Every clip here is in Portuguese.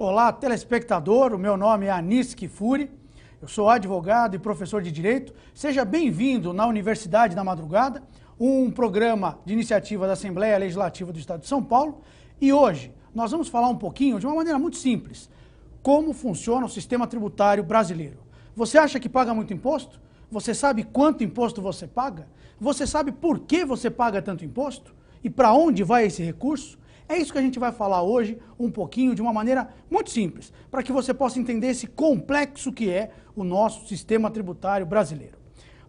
Olá, telespectador, o meu nome é Anis Kifuri, eu sou advogado e professor de Direito. Seja bem-vindo na Universidade da Madrugada, um programa de iniciativa da Assembleia Legislativa do Estado de São Paulo. E hoje nós vamos falar um pouquinho, de uma maneira muito simples, como funciona o sistema tributário brasileiro. Você acha que paga muito imposto? Você sabe quanto imposto você paga? Você sabe por que você paga tanto imposto? E para onde vai esse recurso? É isso que a gente vai falar hoje, um pouquinho, de uma maneira muito simples, para que você possa entender esse complexo que é o nosso sistema tributário brasileiro.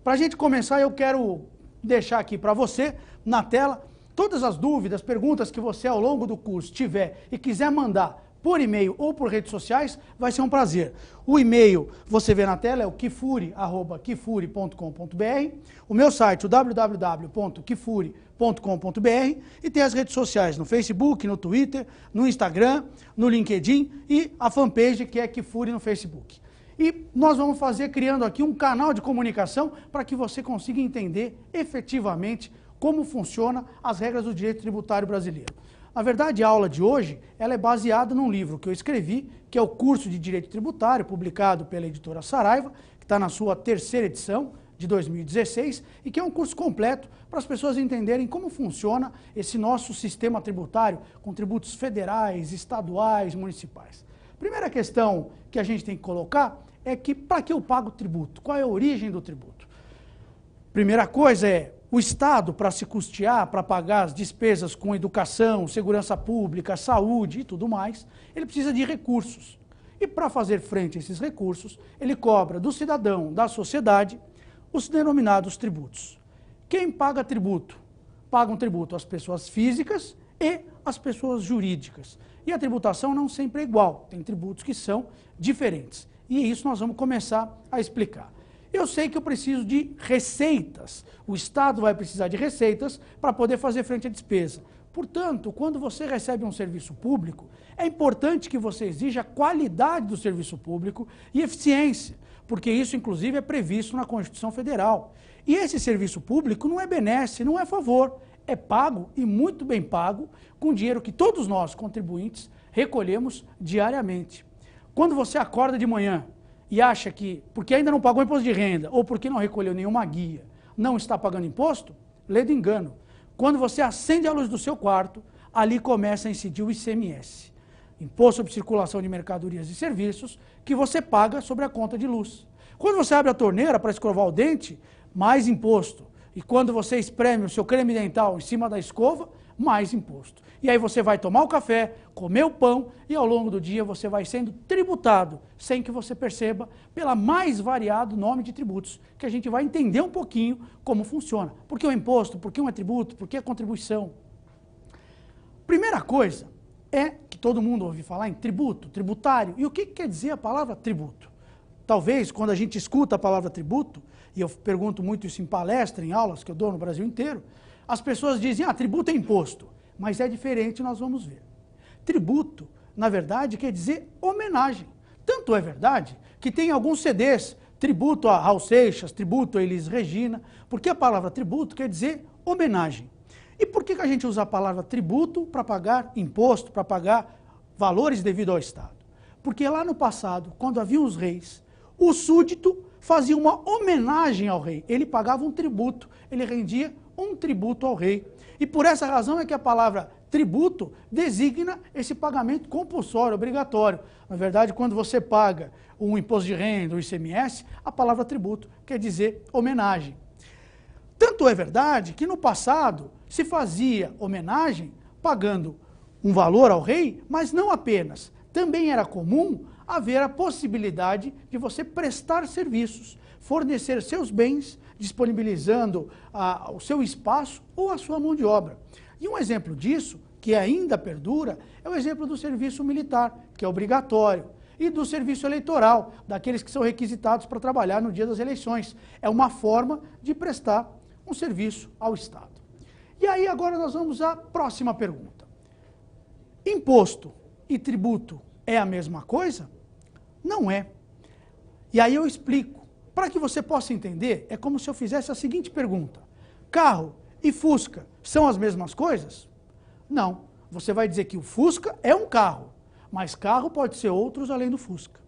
Para a gente começar, eu quero deixar aqui para você, na tela, todas as dúvidas, perguntas que você ao longo do curso tiver e quiser mandar por e-mail ou por redes sociais, vai ser um prazer. O e-mail, você vê na tela, é o kifuri@kifuri.com.br, o meu site, o www.kifuri.com.br, e tem as redes sociais no Facebook, no Twitter, no Instagram, no LinkedIn e a fanpage que é Kifuri no Facebook. E nós vamos fazer, criando aqui um canal de comunicação para que você consiga entender efetivamente como funcionam as regras do direito tributário brasileiro. Na verdade, a aula de hoje ela é baseada num livro que eu escrevi, que é o Curso de Direito Tributário, publicado pela editora Saraiva, que está na sua terceira edição, de 2016, e que é um curso completo para as pessoas entenderem como funciona esse nosso sistema tributário, com tributos federais, estaduais, municipais. Primeira questão que a gente tem que colocar é que, para que eu pago tributo? Qual é a origem do tributo? Primeira coisa é, o Estado, para se custear, para pagar as despesas com educação, segurança pública, saúde e tudo mais, ele precisa de recursos. E para fazer frente a esses recursos, ele cobra do cidadão, da sociedade, os denominados tributos. Quem paga tributo? Pagam tributo as pessoas físicas e as pessoas jurídicas. E a tributação não sempre é igual, tem tributos que são diferentes. E isso nós vamos começar a explicar. Eu sei que eu preciso de receitas. O Estado vai precisar de receitas para poder fazer frente à despesa. Portanto, quando você recebe um serviço público, é importante que você exija a qualidade do serviço público e eficiência, porque isso, inclusive, é previsto na Constituição Federal. E esse serviço público não é benesse, não é favor, é pago e muito bem pago com dinheiro que todos nós, contribuintes, recolhemos diariamente. Quando você acorda de manhã e acha que, porque ainda não pagou imposto de renda, ou porque não recolheu nenhuma guia, não está pagando imposto, lê do engano. Quando você acende a luz do seu quarto, ali começa a incidir o ICMS, Imposto sobre Circulação de Mercadorias e Serviços, que você paga sobre a conta de luz. Quando você abre a torneira para escovar o dente, mais imposto. E quando você espreme o seu creme dental em cima da escova, mais imposto. E aí você vai tomar o café, comer o pão e ao longo do dia você vai sendo tributado, sem que você perceba, pela mais variado nome de tributos, que a gente vai entender um pouquinho como funciona. Por que o imposto? Por que um é tributo? Por que a contribuição? Primeira coisa é que todo mundo ouve falar em tributo, tributário. E o que quer dizer a palavra tributo? Talvez, quando a gente escuta a palavra tributo, e eu pergunto muito isso em palestra, em aulas que eu dou no Brasil inteiro, as pessoas dizem, tributo é imposto. Mas é diferente, nós vamos ver. Tributo, na verdade, quer dizer homenagem. Tanto é verdade que tem alguns CDs, tributo a Raul Seixas, tributo a Elis Regina, porque a palavra tributo quer dizer homenagem. E por que a gente usa a palavra tributo para pagar imposto, para pagar valores devido ao Estado? Porque lá no passado, quando haviam os reis, o súdito fazia uma homenagem ao rei. Ele pagava um tributo, ele rendia um tributo ao rei. E por essa razão é que a palavra tributo designa esse pagamento compulsório, obrigatório. Na verdade, quando você paga um imposto de renda, o ICMS, a palavra tributo quer dizer homenagem. Tanto é verdade que no passado se fazia homenagem pagando um valor ao rei, mas não apenas. Também era comum haver a possibilidade de você prestar serviços, fornecer seus bens, disponibilizando o seu espaço ou a sua mão de obra. E um exemplo disso, que ainda perdura, é o exemplo do serviço militar, que é obrigatório, e do serviço eleitoral, daqueles que são requisitados para trabalhar no dia das eleições. É uma forma de prestar um serviço ao Estado. E aí agora nós vamos à próxima pergunta. Imposto e tributo é a mesma coisa? Não é. E aí eu explico. Para que você possa entender, é como se eu fizesse a seguinte pergunta. Carro e Fusca são as mesmas coisas? Não. Você vai dizer que o Fusca é um carro, mas carro pode ser outros além do Fusca.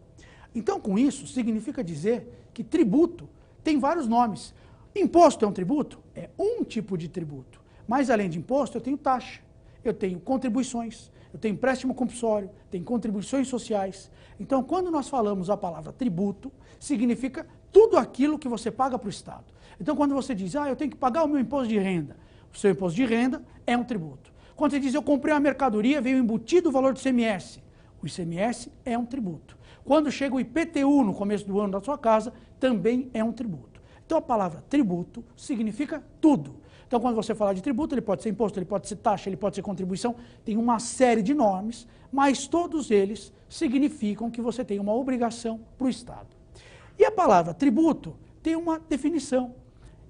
Então, com isso, significa dizer que tributo tem vários nomes. Imposto é um tributo? É um tipo de tributo. Mas, além de imposto, eu tenho taxa, eu tenho contribuições, eu tenho empréstimo compulsório, tenho contribuições sociais. Então, quando nós falamos a palavra tributo, significa tudo aquilo que você paga para o Estado. Então, quando você diz, eu tenho que pagar o meu imposto de renda, o seu imposto de renda é um tributo. Quando você diz, eu comprei uma mercadoria, veio embutido o valor do ICMS, o ICMS é um tributo. Quando chega o IPTU no começo do ano da sua casa, também é um tributo. Então, a palavra tributo significa tudo. Então, quando você falar de tributo, ele pode ser imposto, ele pode ser taxa, ele pode ser contribuição, tem uma série de nomes, mas todos eles significam que você tem uma obrigação para o Estado. E a palavra tributo tem uma definição.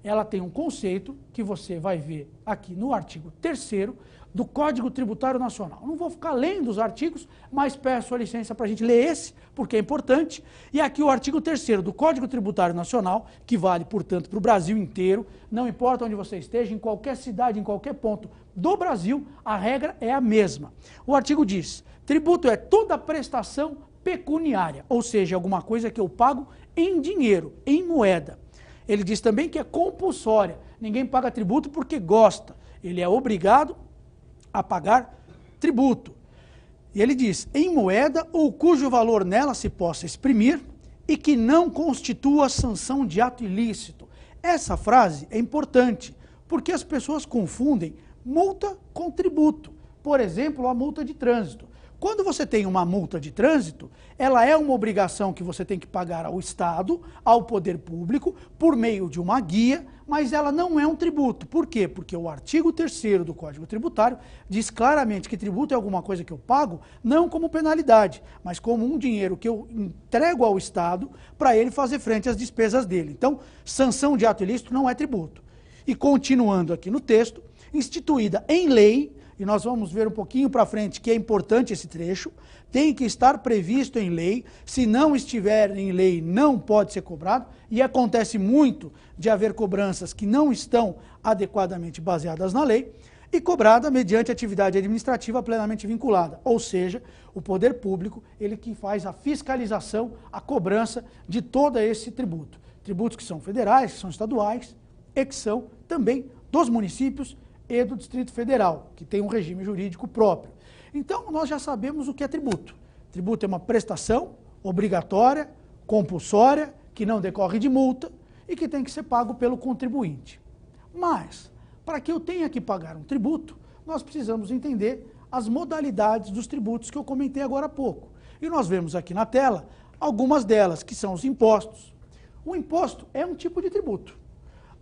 Ela tem um conceito que você vai ver aqui no artigo 3º do Código Tributário Nacional. Não vou ficar lendo os artigos, mas peço a licença para a gente ler esse, porque é importante. E aqui o artigo 3º do Código Tributário Nacional, que vale, portanto, para o Brasil inteiro, não importa onde você esteja, em qualquer cidade, em qualquer ponto do Brasil, a regra é a mesma. O artigo diz, tributo é toda prestação pecuniária, ou seja, alguma coisa que eu pago em dinheiro, em moeda. Ele diz também que é compulsória, ninguém paga tributo porque gosta, ele é obrigado a pagar tributo. E ele diz, em moeda ou cujo valor nela se possa exprimir e que não constitua sanção de ato ilícito. Essa frase é importante, porque as pessoas confundem multa com tributo. Por exemplo, a multa de trânsito. Quando você tem uma multa de trânsito, ela é uma obrigação que você tem que pagar ao Estado, ao poder público, por meio de uma guia, mas ela não é um tributo. Por quê? Porque o artigo 3º do Código Tributário diz claramente que tributo é alguma coisa que eu pago, não como penalidade, mas como um dinheiro que eu entrego ao Estado para ele fazer frente às despesas dele. Então, sanção de ato ilícito não é tributo. E continuando aqui no texto, instituída em lei, e nós vamos ver um pouquinho para frente que é importante esse trecho, tem que estar previsto em lei, se não estiver em lei não pode ser cobrado, e acontece muito de haver cobranças que não estão adequadamente baseadas na lei, e cobrada mediante atividade administrativa plenamente vinculada, ou seja, o poder público, ele que faz a fiscalização, a cobrança de todo esse tributo. Tributos que são federais, que são estaduais, e que são também dos municípios e do Distrito Federal, que tem um regime jurídico próprio. Então, nós já sabemos o que é tributo. Tributo é uma prestação obrigatória, compulsória, que não decorre de multa e que tem que ser pago pelo contribuinte. Mas, para que eu tenha que pagar um tributo, nós precisamos entender as modalidades dos tributos que eu comentei agora há pouco. E nós vemos aqui na tela algumas delas, que são os impostos. O imposto é um tipo de tributo.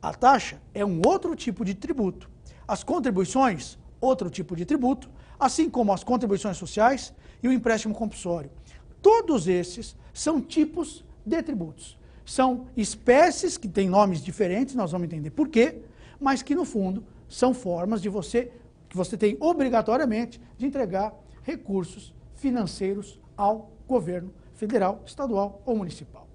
A taxa é um outro tipo de tributo. As contribuições, outro tipo de tributo, assim como as contribuições sociais e o empréstimo compulsório. Todos esses são tipos de tributos. São espécies que têm nomes diferentes, nós vamos entender por quê, mas que no fundo são formas de que você tem obrigatoriamente de entregar recursos financeiros ao governo federal, estadual ou municipal.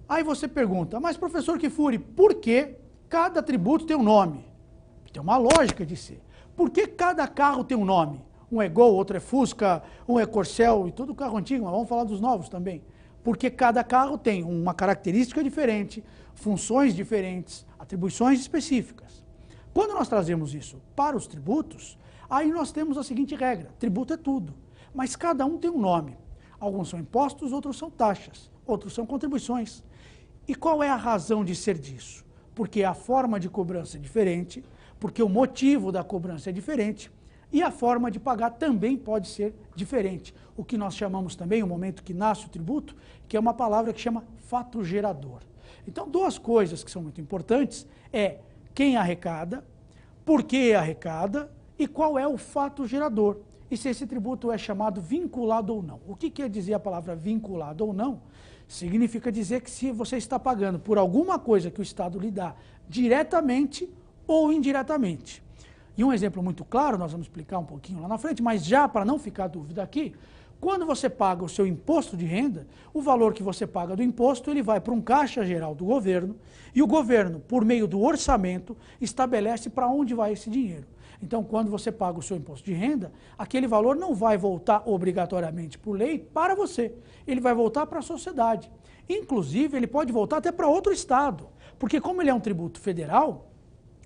Aí você pergunta, mas professor Kifuri, por que cada tributo tem um nome? Tem uma lógica de ser. Por que cada carro tem um nome? Um é Gol, outro é Fusca, um é Corcel e todo carro antigo, mas vamos falar dos novos também. Porque cada carro tem uma característica diferente, funções diferentes, atribuições específicas. Quando nós trazemos isso para os tributos, aí nós temos a seguinte regra, tributo é tudo, mas cada um tem um nome. Alguns são impostos, outros são taxas, outros são contribuições. E qual é a razão de ser disso? Porque a forma de cobrança é diferente, porque o motivo da cobrança é diferente e a forma de pagar também pode ser diferente. O que nós chamamos também, o momento que nasce o tributo, que é uma palavra que chama fato gerador. Então, duas coisas que são muito importantes é quem arrecada, por que arrecada e qual é o fato gerador. E se esse tributo é chamado vinculado ou não. O que quer dizer a palavra vinculado ou não? Significa dizer que se você está pagando por alguma coisa que o Estado lhe dá diretamente ou indiretamente. E um exemplo muito claro, nós vamos explicar um pouquinho lá na frente, mas já para não ficar dúvida aqui, quando você paga o seu imposto de renda, o valor que você paga do imposto, ele vai para um caixa geral do governo, e o governo, por meio do orçamento, estabelece para onde vai esse dinheiro. Então, quando você paga o seu imposto de renda, aquele valor não vai voltar obrigatoriamente por lei para você. Ele vai voltar para a sociedade. Inclusive, ele pode voltar até para outro estado, porque como ele é um tributo federal,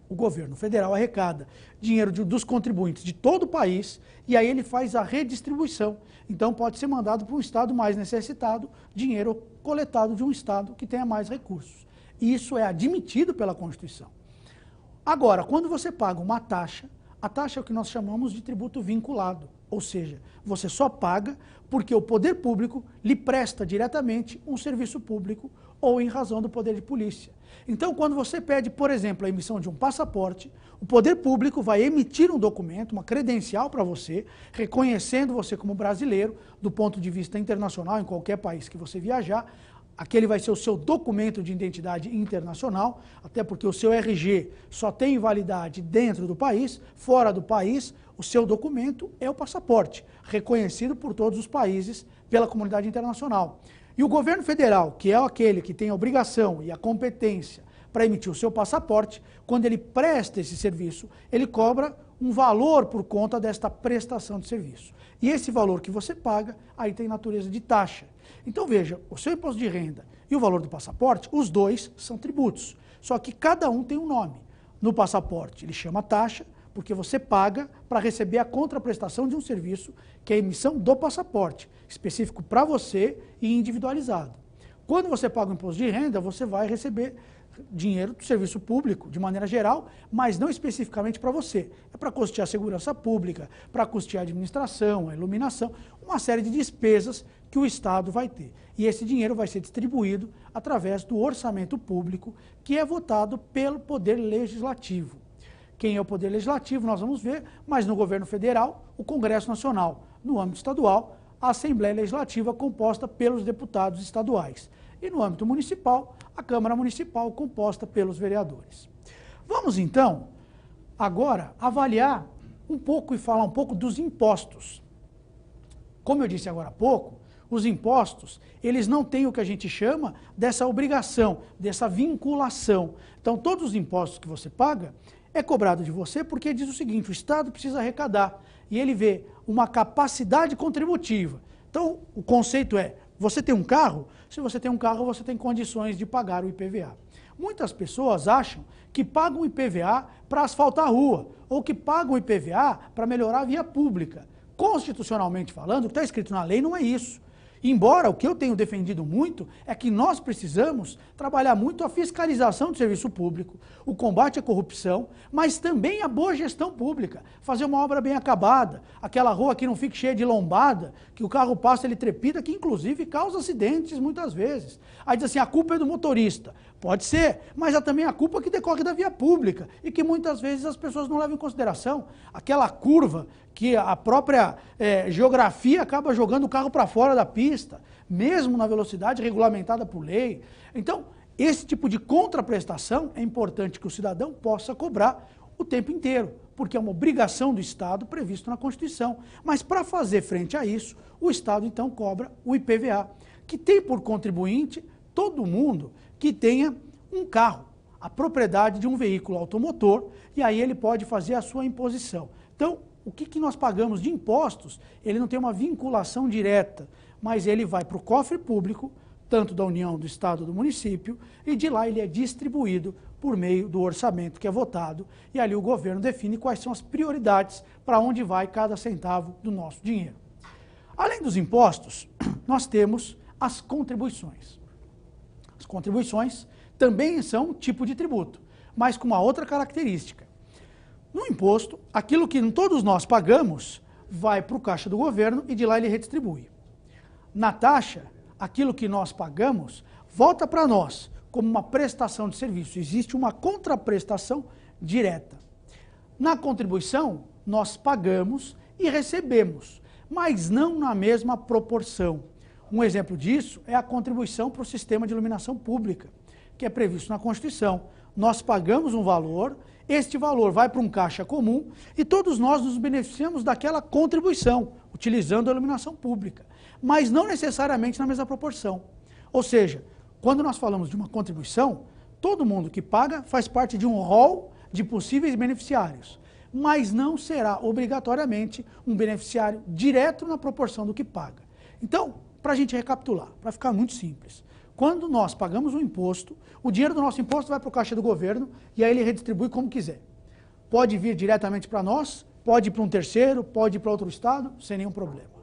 o governo federal arrecada dinheiro dos contribuintes de todo o país e aí ele faz a redistribuição. Então pode ser mandado para um estado mais necessitado, dinheiro coletado de um estado que tenha mais recursos. E isso é admitido pela Constituição. Agora, quando você paga uma taxa, a taxa é o que nós chamamos de tributo vinculado, ou seja, você só paga porque o poder público lhe presta diretamente um serviço público ou em razão do poder de polícia. Então, quando você pede, por exemplo, a emissão de um passaporte, o poder público vai emitir um documento, uma credencial para você, reconhecendo você como brasileiro, do ponto de vista internacional, em qualquer país que você viajar. Aquele vai ser o seu documento de identidade internacional, até porque o seu RG só tem validade dentro do país, fora do país, o seu documento é o passaporte, reconhecido por todos os países pela comunidade internacional. E o governo federal, que é aquele que tem a obrigação e a competência para emitir o seu passaporte, quando ele presta esse serviço, ele cobra um valor por conta desta prestação de serviço. E esse valor que você paga, aí tem natureza de taxa. Então veja, o seu imposto de renda e o valor do passaporte, os dois são tributos, só que cada um tem um nome. No passaporte ele chama taxa, porque você paga para receber a contraprestação de um serviço, que é a emissão do passaporte, específico para você e individualizado. Quando você paga o imposto de renda, você vai receber dinheiro do serviço público, de maneira geral, mas não especificamente para você. É para custear a segurança pública, para custear a administração, a iluminação, uma série de despesas que o Estado vai ter. E esse dinheiro vai ser distribuído através do orçamento público, que é votado pelo Poder Legislativo. Quem é o Poder Legislativo, nós vamos ver, mas no governo federal, o Congresso Nacional. No âmbito estadual, a Assembleia Legislativa composta pelos deputados estaduais. E no âmbito municipal, a Câmara Municipal composta pelos vereadores. Vamos então, agora, avaliar um pouco e falar um pouco dos impostos. Como eu disse agora há pouco, os impostos, eles não têm o que a gente chama dessa obrigação, dessa vinculação. Então, todos os impostos que você paga, é cobrado de você porque diz o seguinte, o Estado precisa arrecadar e ele vê uma capacidade contributiva. Então, o conceito é, você tem um carro? Se você tem um carro, você tem condições de pagar o IPVA. Muitas pessoas acham que pagam o IPVA para asfaltar a rua ou que pagam o IPVA para melhorar a via pública. Constitucionalmente falando, o que está escrito na lei não é isso. Embora o que eu tenho defendido muito é que nós precisamos trabalhar muito a fiscalização do serviço público, o combate à corrupção, mas também a boa gestão pública, fazer uma obra bem acabada, aquela rua que não fique cheia de lombada, que o carro passa, ele trepida, que inclusive causa acidentes muitas vezes. Aí diz assim, a culpa é do motorista. Pode ser, mas há também a culpa que decorre da via pública e que muitas vezes as pessoas não levam em consideração. Aquela curva que a própria geografia acaba jogando o carro para fora da pista, mesmo na velocidade regulamentada por lei. Então, esse tipo de contraprestação é importante que o cidadão possa cobrar o tempo inteiro, porque é uma obrigação do Estado previsto na Constituição. Mas para fazer frente a isso, o Estado então cobra o IPVA, que tem por contribuinte todo mundo que tenha um carro, a propriedade de um veículo automotor, e aí ele pode fazer a sua imposição. Então, o que nós pagamos de impostos, ele não tem uma vinculação direta, mas ele vai para o cofre público, tanto da União, do Estado, do município, e de lá ele é distribuído por meio do orçamento que é votado, e ali o governo define quais são as prioridades para onde vai cada centavo do nosso dinheiro. Além dos impostos, nós temos as contribuições. As contribuições também são um tipo de tributo, mas com uma outra característica. No imposto, aquilo que todos nós pagamos vai para o caixa do governo e de lá ele redistribui. Na taxa, aquilo que nós pagamos volta para nós como uma prestação de serviço. Existe uma contraprestação direta. Na contribuição, nós pagamos e recebemos, mas não na mesma proporção. Um exemplo disso é a contribuição para o sistema de iluminação pública, que é previsto na Constituição. Nós pagamos um valor, este valor vai para um caixa comum e todos nós nos beneficiamos daquela contribuição, utilizando a iluminação pública, mas não necessariamente na mesma proporção. Ou seja, quando nós falamos de uma contribuição, todo mundo que paga faz parte de um rol de possíveis beneficiários, mas não será obrigatoriamente um beneficiário direto na proporção do que paga. Então, para a gente recapitular, para ficar muito simples, quando nós pagamos um imposto, o dinheiro do nosso imposto vai para o caixa do governo e aí ele redistribui como quiser. Pode vir diretamente para nós, pode ir para um terceiro, pode ir para outro estado, sem nenhum problema.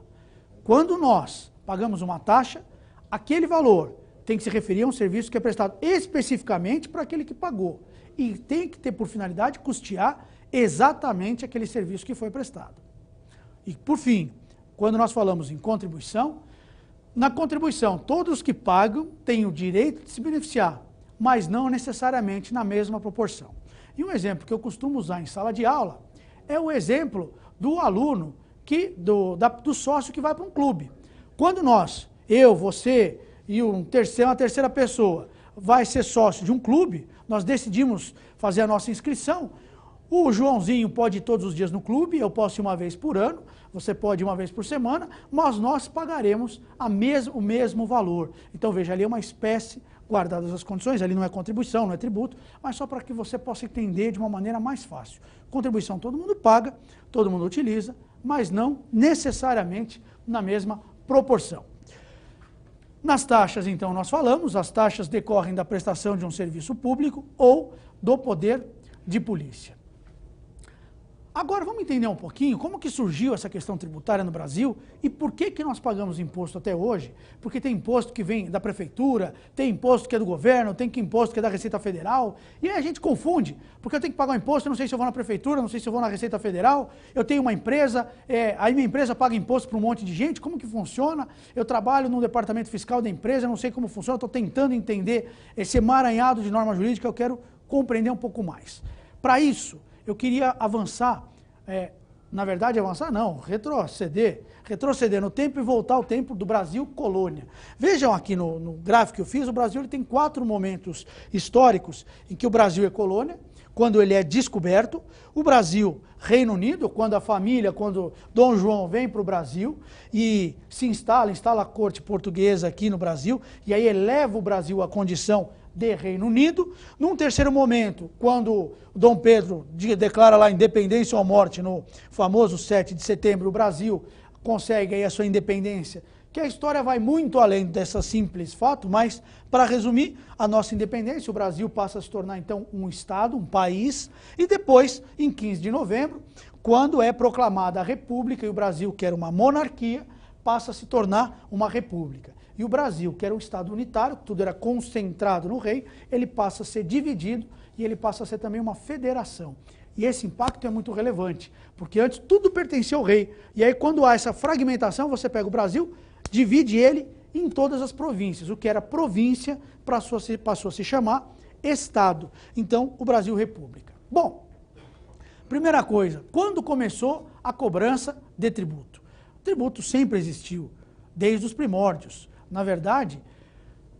Quando nós pagamos uma taxa, aquele valor tem que se referir a um serviço que é prestado especificamente para aquele que pagou. E tem que ter por finalidade custear exatamente aquele serviço que foi prestado. E por fim, quando nós falamos em contribuição, na contribuição todos que pagam têm o direito de se beneficiar, mas não necessariamente na mesma proporção. E um exemplo que eu costumo usar em sala de aula é o exemplo do aluno, do sócio que vai para um clube. Quando nós, eu, você e uma terceira pessoa vai ser sócio de um clube, nós decidimos fazer a nossa inscrição. O Joãozinho pode ir todos os dias no clube, eu posso ir uma vez por ano, você pode ir uma vez por semana, mas nós pagaremos o mesmo valor. Então veja, ali é uma espécie, guardadas as condições, ali não é contribuição, não é tributo, mas só para que você possa entender de uma maneira mais fácil. Contribuição todo mundo paga, todo mundo utiliza, mas não necessariamente na mesma proporção. Nas taxas, então, nós falamos, as taxas decorrem da prestação de um serviço público ou do poder de polícia. Agora, vamos entender um pouquinho como que surgiu essa questão tributária no Brasil e por que nós pagamos imposto até hoje. Porque tem imposto que vem da prefeitura, tem imposto que é do governo, tem imposto que é da Receita Federal, e aí a gente confunde, porque eu tenho que pagar um imposto, eu não sei se eu vou na prefeitura, não sei se eu vou na Receita Federal, eu tenho uma empresa, aí minha empresa paga imposto para um monte de gente, como que funciona? Eu trabalho no departamento fiscal da empresa, eu não sei como funciona, estou tentando entender esse emaranhado de norma jurídica, eu quero compreender um pouco mais. Para isso, eu queria avançar, na verdade avançar não, retroceder no tempo e voltar ao tempo do Brasil colônia. Vejam aqui no gráfico que eu fiz, o Brasil ele tem 4 momentos históricos em que o Brasil é colônia, quando ele é descoberto, o Brasil, Reino Unido, quando Dom João vem para o Brasil e se instala a corte portuguesa aqui no Brasil, e aí eleva o Brasil à condição de Reino Unido. Num terceiro momento, quando Dom Pedro declara lá independência ou morte, no famoso 7 de setembro, o Brasil consegue aí a sua independência, que a história vai muito além desse simples fato, mas, para resumir, a nossa independência, o Brasil passa a se tornar, então, um Estado, um país, e depois, em 15 de novembro, quando é proclamada a República, e o Brasil, que era uma monarquia, passa a se tornar uma república. E o Brasil, que era um Estado unitário, tudo era concentrado no rei, ele passa a ser dividido e ele passa a ser também uma federação. E esse impacto é muito relevante, porque antes tudo pertencia ao rei. E aí quando há essa fragmentação, você pega o Brasil, divide ele em todas as províncias. O que era província passou a se chamar Estado. Então, o Brasil República. Bom, primeira coisa, quando começou a cobrança de tributo? O tributo sempre existiu, desde os primórdios. Na verdade,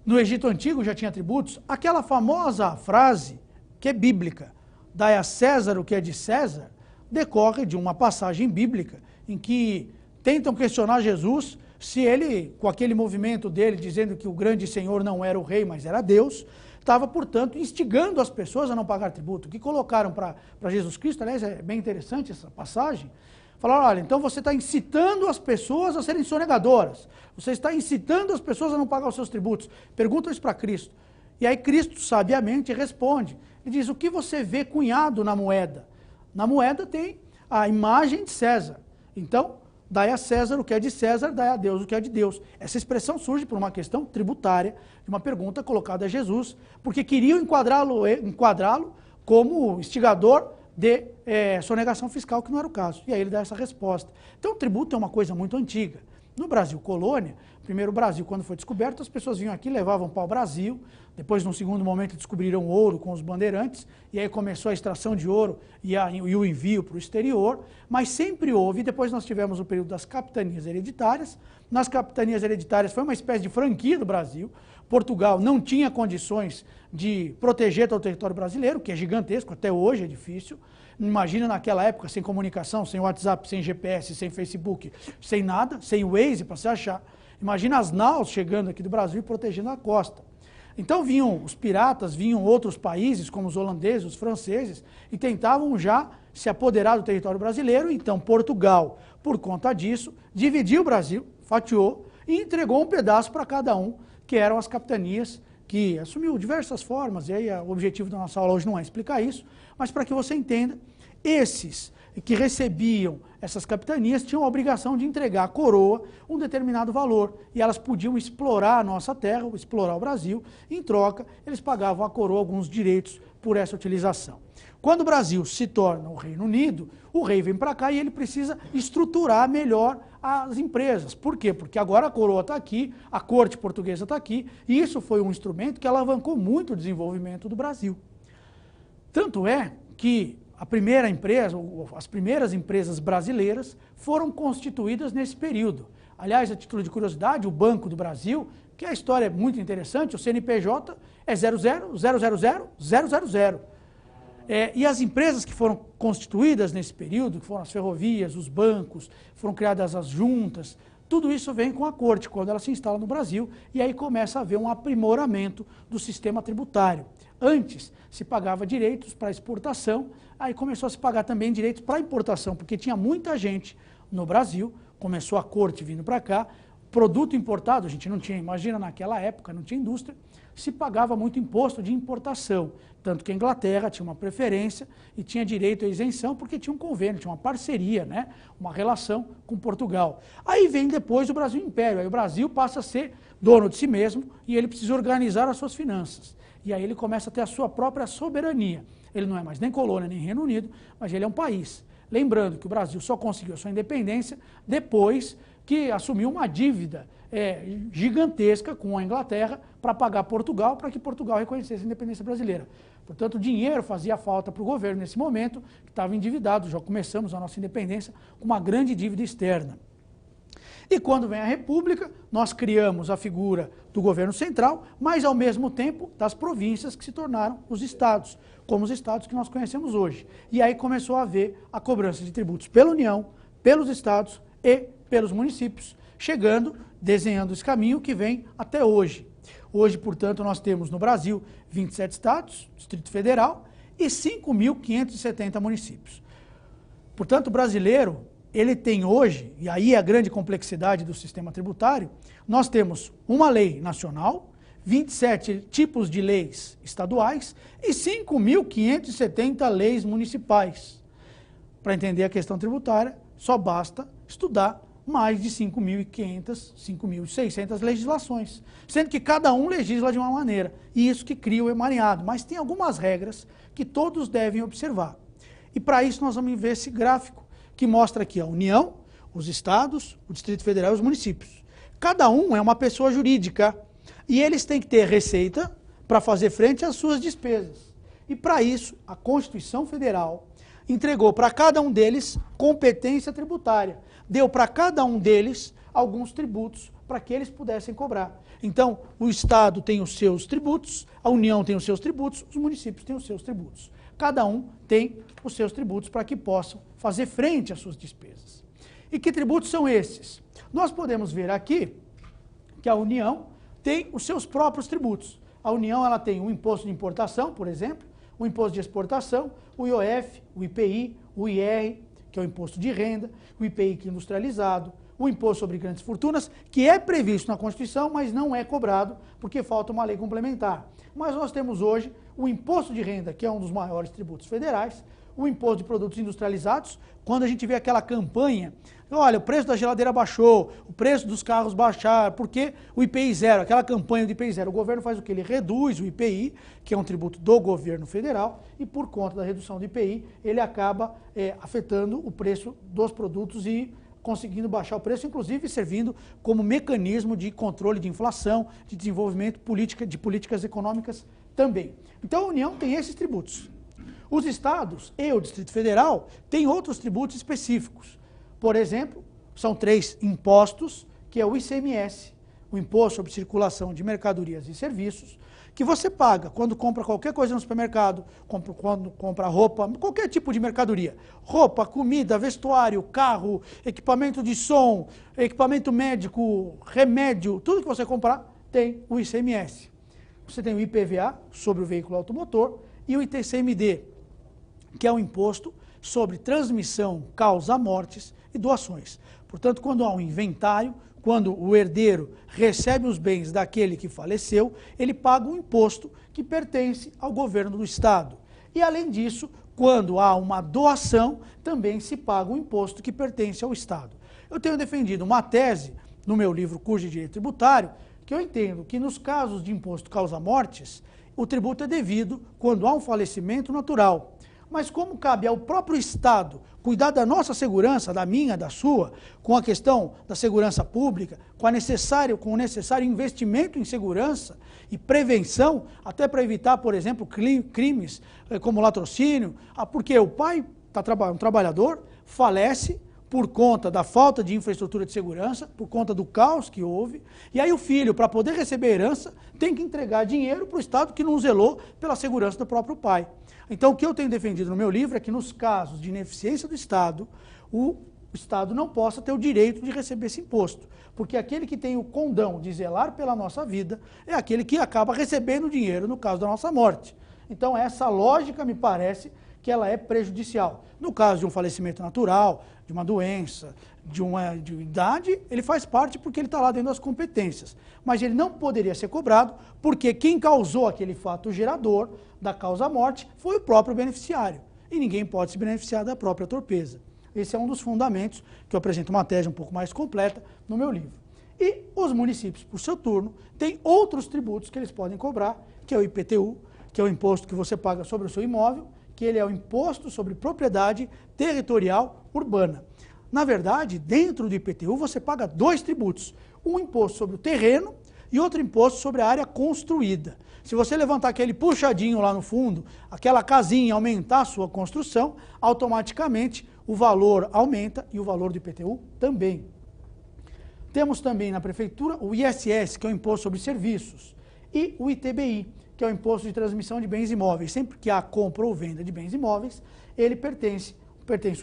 no Egito Antigo já tinha tributos. Aquela famosa frase, que é bíblica, dai a César o que é de César, decorre de uma passagem bíblica, em que tentam questionar Jesus, se ele, com aquele movimento dele, dizendo que o grande Senhor não era o rei, mas era Deus, estava, portanto, instigando as pessoas a não pagar tributo. O que colocaram para Jesus Cristo, aliás, é bem interessante essa passagem, falaram, olha, então você está incitando as pessoas a serem sonegadoras, você está incitando as pessoas a não pagar os seus tributos. Pergunta isso para Cristo. E aí Cristo, sabiamente, responde. Ele diz, o que você vê cunhado na moeda? Na moeda tem a imagem de César. Então, dai a César o que é de César, dai a Deus o que é de Deus. Essa expressão surge por uma questão tributária, de uma pergunta colocada a Jesus, porque queriam enquadrá-lo como instigador de sonegação fiscal, que não era o caso. E aí ele dá essa resposta. Então o tributo é uma coisa muito antiga. No Brasil colônia, primeiro o Brasil, quando foi descoberto, as pessoas vinham aqui, levavam para o Brasil, depois num segundo momento descobriram ouro com os bandeirantes, e aí começou a extração de ouro e o envio para o exterior, mas sempre houve, depois nós tivemos o período das capitanias hereditárias. Nas capitanias hereditárias foi uma espécie de franquia do Brasil. Portugal não tinha condições de proteger todo o território brasileiro, que é gigantesco, até hoje é difícil. Imagina naquela época, sem comunicação, sem WhatsApp, sem GPS, sem Facebook, sem nada, sem Waze para se achar. Imagina as naus chegando aqui do Brasil e protegendo a costa. Então vinham os piratas, vinham outros países, como os holandeses, os franceses, e tentavam já se apoderar do território brasileiro. Então Portugal, por conta disso, dividiu o Brasil, fatiou e entregou um pedaço para cada um, que eram as capitanias, que assumiu diversas formas, e aí o objetivo da nossa aula hoje não é explicar isso, mas para que você entenda, esses que recebiam essas capitanias tinham a obrigação de entregar à coroa um determinado valor, e elas podiam explorar a nossa terra, explorar o Brasil, e em troca eles pagavam à coroa alguns direitos por essa utilização. Quando o Brasil se torna o Reino Unido, o rei vem para cá e ele precisa estruturar melhor as empresas. Por quê? Porque agora a coroa está aqui, a corte portuguesa está aqui, e isso foi um instrumento que alavancou muito o desenvolvimento do Brasil. Tanto é que a primeira empresa, as primeiras empresas brasileiras foram constituídas nesse período. Aliás, a título de curiosidade, o Banco do Brasil, que a história é muito interessante, o CNPJ é 00000000. E as empresas que foram constituídas nesse período, que foram as ferrovias, os bancos, foram criadas as juntas, tudo isso vem com a corte, quando ela se instala no Brasil, e aí começa a haver um aprimoramento do sistema tributário. Antes se pagava direitos para exportação, aí começou a se pagar também direitos para importação, porque tinha muita gente no Brasil, começou a corte vindo para cá, produto importado, a gente não tinha, imagina naquela época, não tinha indústria, se pagava muito imposto de importação, tanto que a Inglaterra tinha uma preferência e tinha direito à isenção porque tinha um convênio, tinha uma parceria, né? Uma relação com Portugal. Aí vem depois o Brasil Império, aí o Brasil passa a ser dono de si mesmo e ele precisa organizar as suas finanças. E aí ele começa a ter a sua própria soberania. Ele não é mais nem colônia nem Reino Unido, mas ele é um país. Lembrando que o Brasil só conseguiu a sua independência depois que assumiu uma dívida gigantesca com a Inglaterra para pagar Portugal, para que Portugal reconhecesse a independência brasileira. Portanto, o dinheiro fazia falta para o governo nesse momento, que estava endividado, já começamos a nossa independência com uma grande dívida externa. E quando vem a República, nós criamos a figura do governo central, mas ao mesmo tempo das províncias que se tornaram os estados, como os estados que nós conhecemos hoje. E aí começou a haver a cobrança de tributos pela União, pelos estados e pelos municípios, chegando, desenhando esse caminho que vem até hoje. Hoje, portanto, nós temos no Brasil 27 estados, Distrito Federal, e 5.570 municípios. Portanto, o brasileiro, ele tem hoje, e aí é a grande complexidade do sistema tributário, nós temos uma lei nacional, 27 tipos de leis estaduais e 5.570 leis municipais. Para entender a questão tributária, só basta estudar mais de 5.500, 5.600 legislações, sendo que cada um legisla de uma maneira, e isso que cria o emaranhado, mas tem algumas regras que todos devem observar. E para isso nós vamos ver esse gráfico, que mostra aqui a União, os estados, o Distrito Federal e os municípios. Cada um é uma pessoa jurídica, e eles têm que ter receita para fazer frente às suas despesas. E para isso, a Constituição Federal entregou para cada um deles competência tributária. Deu para cada um deles alguns tributos para que eles pudessem cobrar. Então, o Estado tem os seus tributos, a União tem os seus tributos, os municípios têm os seus tributos. Cada um tem os seus tributos para que possam fazer frente às suas despesas. E que tributos são esses? Nós podemos ver aqui que a União tem os seus próprios tributos. A União ela tem o imposto de importação, por exemplo, o imposto de exportação, o IOF, o IPI, o IR, que é o imposto de renda, o IPI que é industrializado, o imposto sobre grandes fortunas, que é previsto na Constituição, mas não é cobrado, porque falta uma lei complementar. Mas nós temos hoje o imposto de renda, que é um dos maiores tributos federais, o imposto de produtos industrializados, quando a gente vê aquela campanha, olha, o preço da geladeira baixou, o preço dos carros baixaram, porque o IPI zero, aquela campanha do IPI zero, o governo faz o quê? Ele reduz o IPI, que é um tributo do governo federal, e por conta da redução do IPI, ele acaba afetando o preço dos produtos e conseguindo baixar o preço, inclusive servindo como mecanismo de controle de inflação, de desenvolvimento de políticas econômicas também. Então a União tem esses tributos. Os estados e o Distrito Federal têm outros tributos específicos. Por exemplo, são 3 impostos, que é o ICMS, o Imposto sobre Circulação de Mercadorias e Serviços, que você paga quando compra qualquer coisa no supermercado, quando compra roupa, qualquer tipo de mercadoria. Roupa, comida, vestuário, carro, equipamento de som, equipamento médico, remédio, tudo que você comprar tem o ICMS. você tem o IPVA sobre o veículo automotor e o ITCMD, que é o imposto sobre transmissão, causa mortes e doações. Portanto, quando há um inventário, quando o herdeiro recebe os bens daquele que faleceu, ele paga um imposto que pertence ao governo do Estado. E, além disso, quando há uma doação, também se paga um imposto que pertence ao Estado. Eu tenho defendido uma tese no meu livro Curso de Direito Tributário, que eu entendo que nos casos de imposto causa-mortes, o tributo é devido quando há um falecimento natural. Mas como cabe ao próprio Estado cuidar da nossa segurança, da minha, da sua, com a questão da segurança pública, com o necessário investimento em segurança e prevenção, até para evitar, por exemplo, crimes como latrocínio, porque o pai, um trabalhador, falece por conta da falta de infraestrutura de segurança, por conta do caos que houve, e aí o filho, para poder receber herança, tem que entregar dinheiro para o Estado que não zelou pela segurança do próprio pai. Então, o que eu tenho defendido no meu livro é que nos casos de ineficiência do Estado, o Estado não possa ter o direito de receber esse imposto, porque aquele que tem o condão de zelar pela nossa vida é aquele que acaba recebendo dinheiro no caso da nossa morte. Então, essa lógica me parece que ela é prejudicial. No caso de um falecimento natural, de uma doença, de idade, ele faz parte porque ele está lá dentro das competências. Mas ele não poderia ser cobrado porque quem causou aquele fato gerador da causa-morte foi o próprio beneficiário. E ninguém pode se beneficiar da própria torpeza. Esse é um dos fundamentos que eu apresento uma tese um pouco mais completa no meu livro. E os municípios, por seu turno, têm outros tributos que eles podem cobrar, que é o IPTU, que é o imposto que você paga sobre o seu imóvel, que ele é o imposto sobre propriedade territorial urbana. Na verdade, dentro do IPTU você paga dois tributos, um imposto sobre o terreno e outro imposto sobre a área construída. Se você levantar aquele puxadinho lá no fundo, aquela casinha, aumentar a sua construção, automaticamente o valor aumenta e o valor do IPTU também. Temos também na prefeitura o ISS, que é o imposto sobre serviços, e o ITBI, que é o imposto de transmissão de bens imóveis. Sempre que há compra ou venda de bens imóveis, ele pertence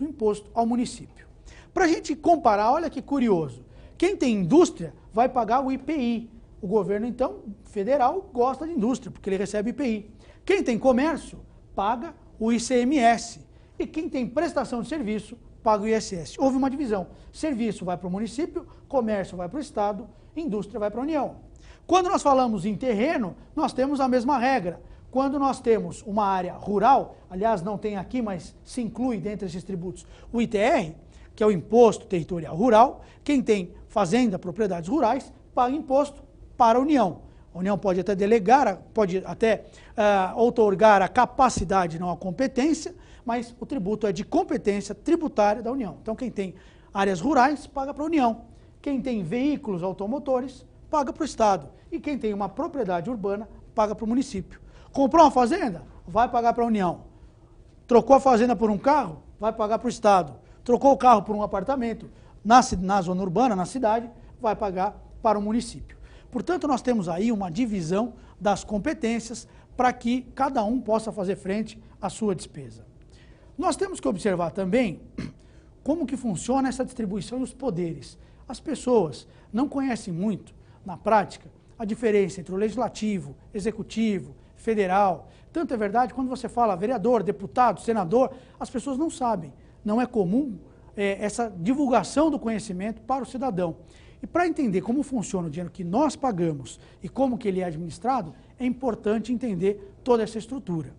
o imposto ao município. Para a gente comparar, olha que curioso, quem tem indústria vai pagar o IPI. O governo, então, federal gosta de indústria, porque ele recebe IPI. Quem tem comércio, paga o ICMS. E quem tem prestação de serviço, paga o ISS. Houve uma divisão. Serviço vai para o município, comércio vai para o Estado, indústria vai para a União. Quando nós falamos em terreno, nós temos a mesma regra. Quando nós temos uma área rural, aliás, não tem aqui, mas se inclui dentre esses tributos, o ITR, que é o Imposto Territorial Rural, quem tem fazenda, propriedades rurais, paga imposto para a União. A União pode até delegar, pode até outorgar a capacidade, não a competência, mas o tributo é de competência tributária da União. Então, quem tem áreas rurais, paga para a União. Quem tem veículos automotores, paga para o Estado. E quem tem uma propriedade urbana, paga para o município. Comprou uma fazenda? Vai pagar para a União. Trocou a fazenda por um carro? Vai pagar para o Estado. Trocou o carro por um apartamento na zona urbana, na cidade, vai pagar para o município. Portanto, nós temos aí uma divisão das competências para que cada um possa fazer frente à sua despesa. Nós temos que observar também como que funciona essa distribuição dos poderes. As pessoas não conhecem muito, na prática, a diferença entre o legislativo, executivo, federal. Tanto é verdade, quando você fala vereador, deputado, senador, as pessoas não sabem. Não é comum essa divulgação do conhecimento para o cidadão. E para entender como funciona o dinheiro que nós pagamos e como que ele é administrado, é importante entender toda essa estrutura.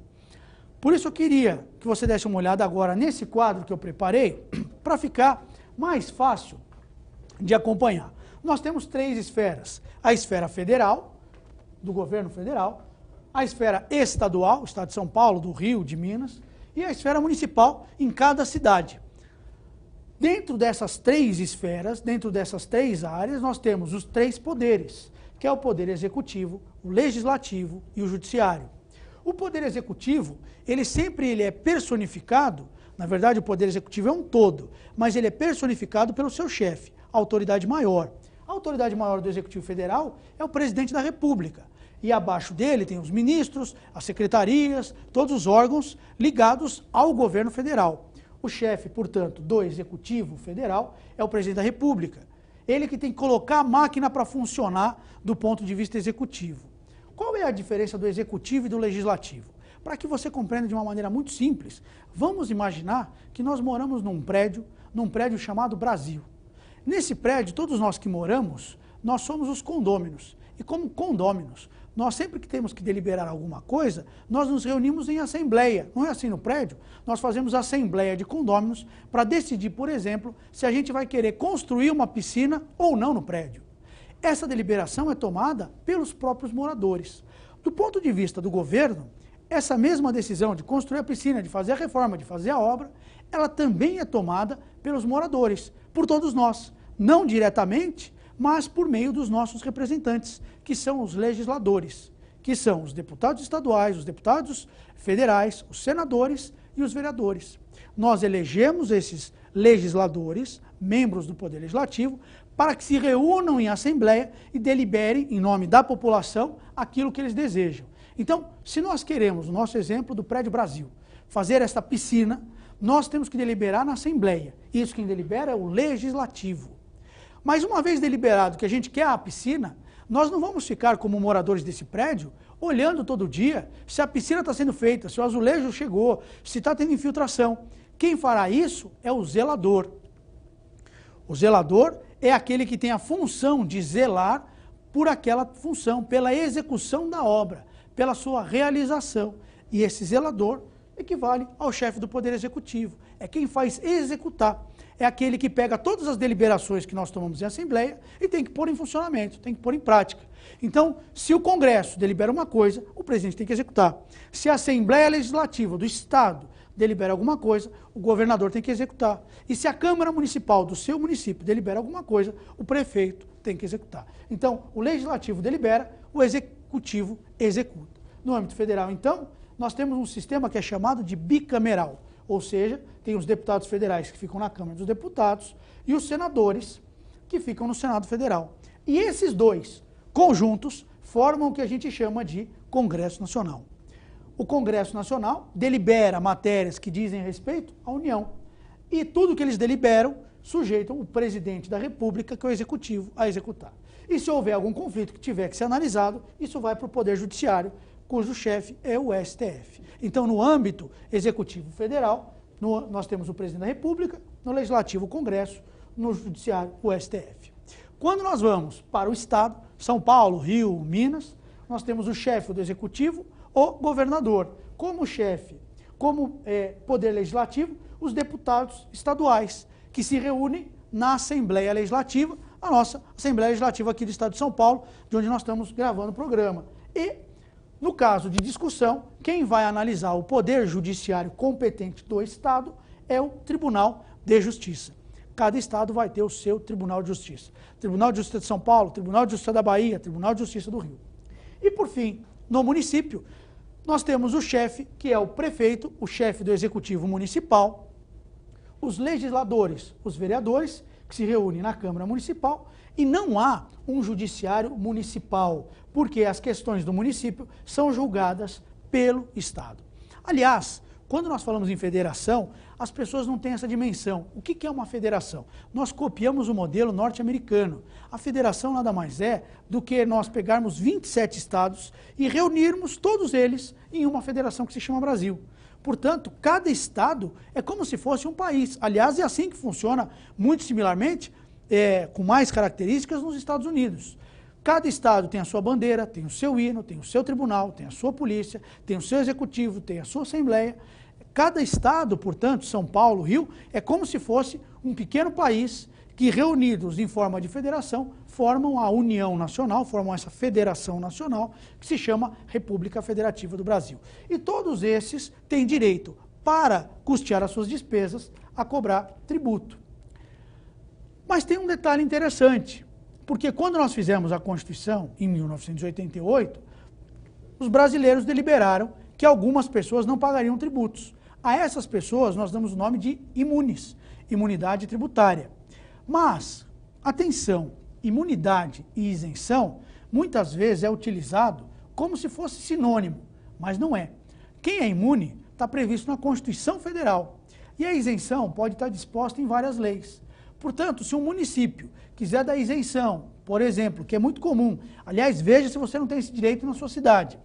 Por isso eu queria que você desse uma olhada agora nesse quadro que eu preparei, para ficar mais fácil de acompanhar. Nós temos três esferas: a esfera federal, do governo federal, a esfera estadual, Estado de São Paulo, do Rio, de Minas, e a esfera municipal em cada cidade. Dentro dessas três esferas, dentro dessas três áreas, nós temos os três poderes, que é o poder executivo, o legislativo e o judiciário. O poder executivo, ele sempre é personificado, na verdade o poder executivo é um todo, mas ele é personificado pelo seu chefe, a autoridade maior. A autoridade maior do Executivo Federal é o presidente da República. E abaixo dele tem os ministros, as secretarias, todos os órgãos ligados ao governo federal. O chefe, portanto, do Executivo Federal é o presidente da República. Ele que tem que colocar a máquina para funcionar do ponto de vista executivo. Qual é a diferença do executivo e do legislativo? Para que você compreenda de uma maneira muito simples, vamos imaginar que nós moramos num prédio chamado Brasil. Nesse prédio, todos nós que moramos, nós somos os condôminos. E como condôminos, nós sempre que temos que deliberar alguma coisa, nós nos reunimos em assembleia. Não é assim no prédio? Nós fazemos assembleia de condôminos para decidir, por exemplo, se a gente vai querer construir uma piscina ou não no prédio. Essa deliberação é tomada pelos próprios moradores. Do ponto de vista do governo, essa mesma decisão de construir a piscina, de fazer a reforma, de fazer a obra, ela também é tomada pelos moradores, por todos nós. Não diretamente, mas por meio dos nossos representantes, que são os legisladores, que são os deputados estaduais, os deputados federais, os senadores e os vereadores. Nós elegemos esses legisladores, membros do Poder Legislativo, para que se reúnam em assembleia e deliberem, em nome da população, aquilo que eles desejam. Então, se nós queremos, no nosso exemplo do Prédio Brasil, fazer esta piscina, nós temos que deliberar na assembleia. Isso quem delibera é o legislativo. Mas uma vez deliberado que a gente quer a piscina, nós não vamos ficar como moradores desse prédio, olhando todo dia se a piscina está sendo feita, se o azulejo chegou, se está tendo infiltração. Quem fará isso é o zelador. O zelador é aquele que tem a função de zelar por aquela função, pela execução da obra, pela sua realização. E esse zelador equivale ao chefe do Poder Executivo. É quem faz executar. É aquele que pega todas as deliberações que nós tomamos em assembleia e tem que pôr em funcionamento, tem que pôr em prática. Então, se o Congresso delibera uma coisa, o presidente tem que executar. Se a Assembleia Legislativa do Estado delibera alguma coisa, o governador tem que executar. E se a Câmara Municipal do seu município delibera alguma coisa, o prefeito tem que executar. Então, o Legislativo delibera, o Executivo executa. No âmbito federal, então, nós temos um sistema que é chamado de bicameral, ou seja, tem os deputados federais que ficam na Câmara dos Deputados e os senadores que ficam no Senado Federal. E esses dois conjuntos formam o que a gente chama de Congresso Nacional. O Congresso Nacional delibera matérias que dizem respeito à União e tudo que eles deliberam sujeitam o presidente da República, que é o Executivo, a executar. E se houver algum conflito que tiver que ser analisado, isso vai para o Poder Judiciário, cujo chefe é o STF. Então, no âmbito executivo federal, nós temos o presidente da República, no legislativo o Congresso, no judiciário o STF. Quando nós vamos para o Estado, São Paulo, Rio, Minas, nós temos o chefe do executivo, o governador. Como chefe, como poder legislativo, os deputados estaduais, que se reúnem na Assembleia Legislativa, a nossa Assembleia Legislativa aqui do Estado de São Paulo, de onde nós estamos gravando o programa. E, no caso de discussão, quem vai analisar o poder judiciário competente do Estado é o Tribunal de Justiça. Cada Estado vai ter o seu Tribunal de Justiça. Tribunal de Justiça de São Paulo, Tribunal de Justiça da Bahia, Tribunal de Justiça do Rio. E, por fim, no município, nós temos o chefe, que é o prefeito, o chefe do Executivo Municipal, os legisladores, os vereadores, que se reúnem na Câmara Municipal, e não há um judiciário municipal, porque as questões do município são julgadas pelo Estado. Aliás, quando nós falamos em federação, as pessoas não têm essa dimensão. O que é uma federação? Nós copiamos o modelo norte-americano. A federação nada mais é do que nós pegarmos 27 estados e reunirmos todos eles em uma federação que se chama Brasil. Portanto, cada estado é como se fosse um país. Aliás, é assim que funciona, muito similarmente, com mais características, nos Estados Unidos. Cada estado tem a sua bandeira, tem o seu hino, tem o seu tribunal, tem a sua polícia, tem o seu executivo, tem a sua assembleia. Cada estado, portanto, São Paulo, Rio, é como se fosse um pequeno país que, reunidos em forma de federação, formam a União Nacional, formam essa federação nacional, que se chama República Federativa do Brasil. E todos esses têm direito, para custear as suas despesas, a cobrar tributo. Mas tem um detalhe interessante, porque quando nós fizemos a Constituição, em 1988, os brasileiros deliberaram que algumas pessoas não pagariam tributos. A essas pessoas nós damos o nome de imunes, imunidade tributária. Mas, atenção, imunidade e isenção muitas vezes é utilizado como se fosse sinônimo, mas não é. Quem é imune está previsto na Constituição Federal e a isenção pode estar disposta em várias leis. Portanto, se um município quiser dar isenção por exemplo, que é muito comum. Aliás, veja se você não tem esse direito na sua cidade.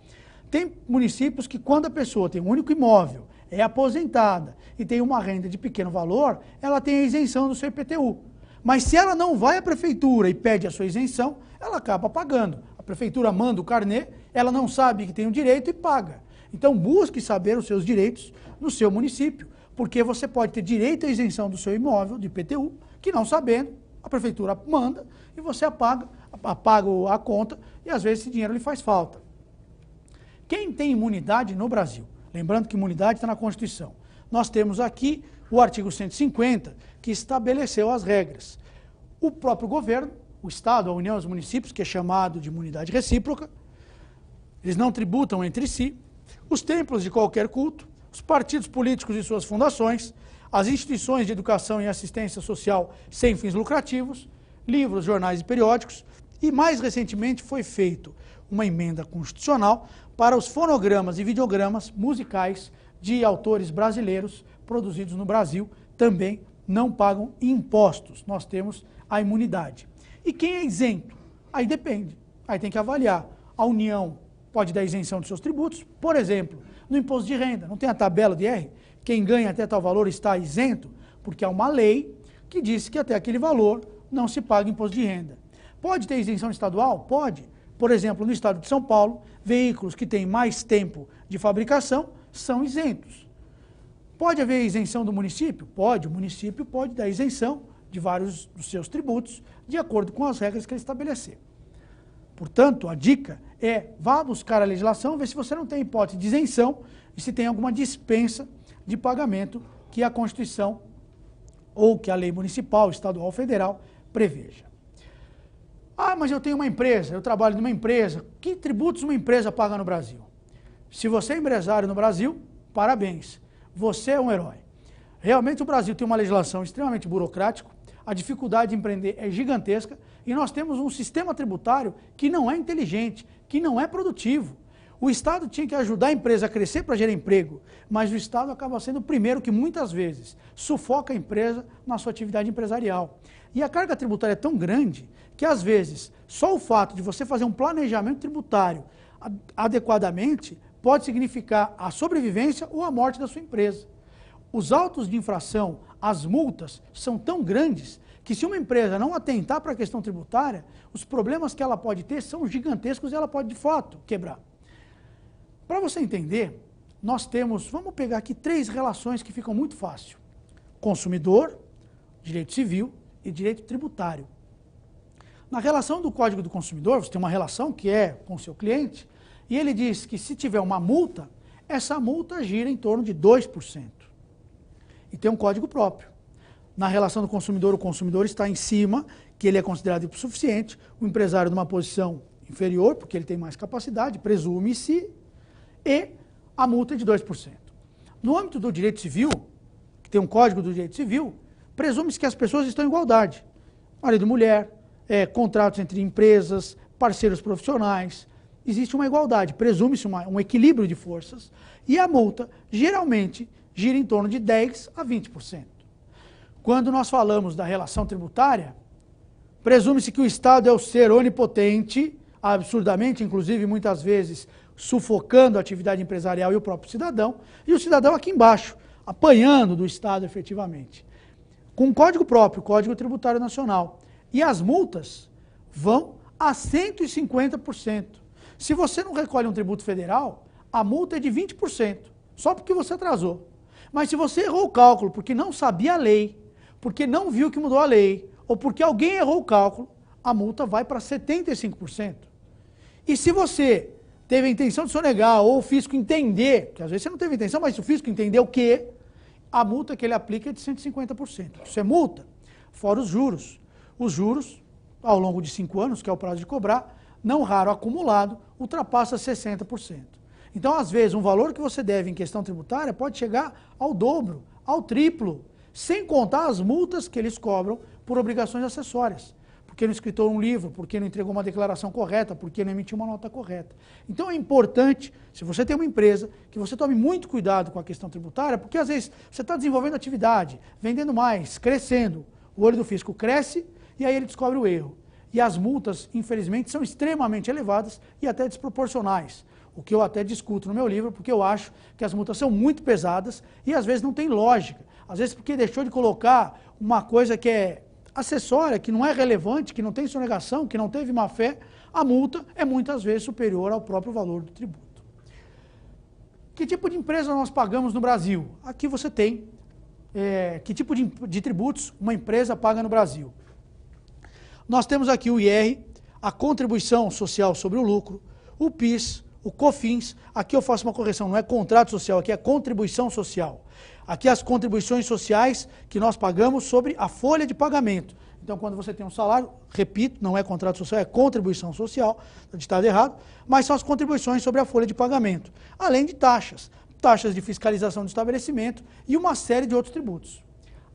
Tem municípios que quando a pessoa tem um único imóvel, é aposentada e tem uma renda de pequeno valor, ela tem a isenção do seu IPTU. Mas se ela não vai à prefeitura e pede a sua isenção, ela acaba pagando. A prefeitura manda o carnê, ela não sabe que tem o direito e paga. Então busque saber os seus direitos no seu município, porque você pode ter direito à isenção do seu imóvel, de IPTU, que não sabendo, a prefeitura manda e você apaga a conta e às vezes esse dinheiro lhe faz falta. Quem tem imunidade no Brasil? Lembrando que imunidade está na Constituição. Nós temos aqui o artigo 150, que estabeleceu as regras. O próprio governo, o Estado, a União, os municípios, que é chamado de imunidade recíproca, eles não tributam entre si, os templos de qualquer culto, os partidos políticos e suas fundações, as instituições de educação e assistência social sem fins lucrativos, livros, jornais e periódicos, e mais recentemente foi feita uma emenda constitucional para os fonogramas e videogramas musicais de autores brasileiros produzidos no Brasil, também não pagam impostos. Nós temos a imunidade. E quem é isento? Aí depende. Aí tem que avaliar. A União pode dar isenção de seus tributos, por exemplo, no imposto de renda. Não tem a tabela de R? Quem ganha até tal valor está isento, porque há uma lei que diz que até aquele valor não se paga imposto de renda. Pode ter isenção estadual? Pode. Por exemplo, no estado de São Paulo, veículos que têm mais tempo de fabricação são isentos. Pode haver isenção do município? Pode. O município pode dar isenção de vários dos seus tributos, de acordo com as regras que ele estabelecer. Portanto, a dica é, vá buscar a legislação, ver se você não tem hipótese de isenção e se tem alguma dispensa de pagamento que a Constituição ou que a lei municipal, estadual, federal preveja. Ah, mas eu tenho uma empresa, eu trabalho numa empresa. Que tributos uma empresa paga no Brasil? Se você é empresário no Brasil, parabéns, você é um herói. Realmente o Brasil tem uma legislação extremamente burocrática, a dificuldade de empreender é gigantesca e nós temos um sistema tributário que não é inteligente, que não é produtivo. O Estado tinha que ajudar a empresa a crescer para gerar emprego, mas o Estado acaba sendo o primeiro que muitas vezes sufoca a empresa na sua atividade empresarial. E a carga tributária é tão grande que às vezes só o fato de você fazer um planejamento tributário adequadamente pode significar a sobrevivência ou a morte da sua empresa. Os autos de infração, as multas, são tão grandes que se uma empresa não atentar para a questão tributária, os problemas que ela pode ter são gigantescos e ela pode de fato quebrar. Para você entender, nós temos, vamos pegar aqui 3 relações que ficam muito fácil. Consumidor, direito civil e direito tributário. Na relação do Código do Consumidor, você tem uma relação que é com o seu cliente, e ele diz que se tiver uma multa, essa multa gira em torno de 2%. E tem um código próprio. Na relação do consumidor, o consumidor está em cima, que ele é considerado insuficiente, o empresário numa posição inferior, porque ele tem mais capacidade, presume-se, e a multa é de 2%. No âmbito do direito civil, que tem um código do direito civil, presume-se que as pessoas estão em igualdade. Marido e mulher, contratos entre empresas, parceiros profissionais, existe uma igualdade, presume-se um equilíbrio de forças, e a multa, geralmente, gira em torno de 10% a 20%. Quando nós falamos da relação tributária, presume-se que o Estado é o ser onipotente, absurdamente, inclusive muitas vezes sufocando a atividade empresarial e o próprio cidadão, e o cidadão aqui embaixo, apanhando do Estado efetivamente. Com um código próprio, Código Tributário Nacional, e as multas vão a 150%. Se você não recolhe um tributo federal, a multa é de 20%, só porque você atrasou. Mas se você errou o cálculo porque não sabia a lei, porque não viu que mudou a lei, ou porque alguém errou o cálculo, a multa vai para 75%. E se você teve a intenção de sonegar, ou o fisco entender, porque às vezes você não teve intenção, mas se o fisco entender o quê? A multa que ele aplica é de 150%. Isso é multa, fora os juros. Os juros, ao longo de 5 anos, que é o prazo de cobrar, não raro acumulado, ultrapassa 60%. Então, às vezes, um valor que você deve em questão tributária pode chegar ao dobro, ao triplo, sem contar as multas que eles cobram por obrigações acessórias. Porque não escritou um livro, porque não entregou uma declaração correta, porque não emitiu uma nota correta. Então é importante, se você tem uma empresa, que você tome muito cuidado com a questão tributária, porque às vezes você está desenvolvendo atividade, vendendo mais, crescendo, o olho do fisco cresce e aí ele descobre o erro. E as multas, infelizmente, são extremamente elevadas e até desproporcionais. O que eu até discuto no meu livro, porque eu acho que as multas são muito pesadas e às vezes não tem lógica. Às vezes porque deixou de colocar uma coisa que é acessória, que não é relevante, que não tem sonegação, que não teve má-fé, a multa é muitas vezes superior ao próprio valor do tributo. Que tipo de empresa nós pagamos no Brasil? Aqui você tem que tipo de tributos uma empresa paga no Brasil. Nós temos aqui o IR, a contribuição social sobre o lucro, o PIS, o COFINS, aqui eu faço uma correção, não é contrato social, aqui é contribuição social. Aqui as contribuições sociais que nós pagamos sobre a folha de pagamento. Então, quando você tem um salário, repito, não é contrato social, é contribuição social, está ditado errado, mas são as contribuições sobre a folha de pagamento, além de taxas, taxas de fiscalização do estabelecimento e uma série de outros tributos.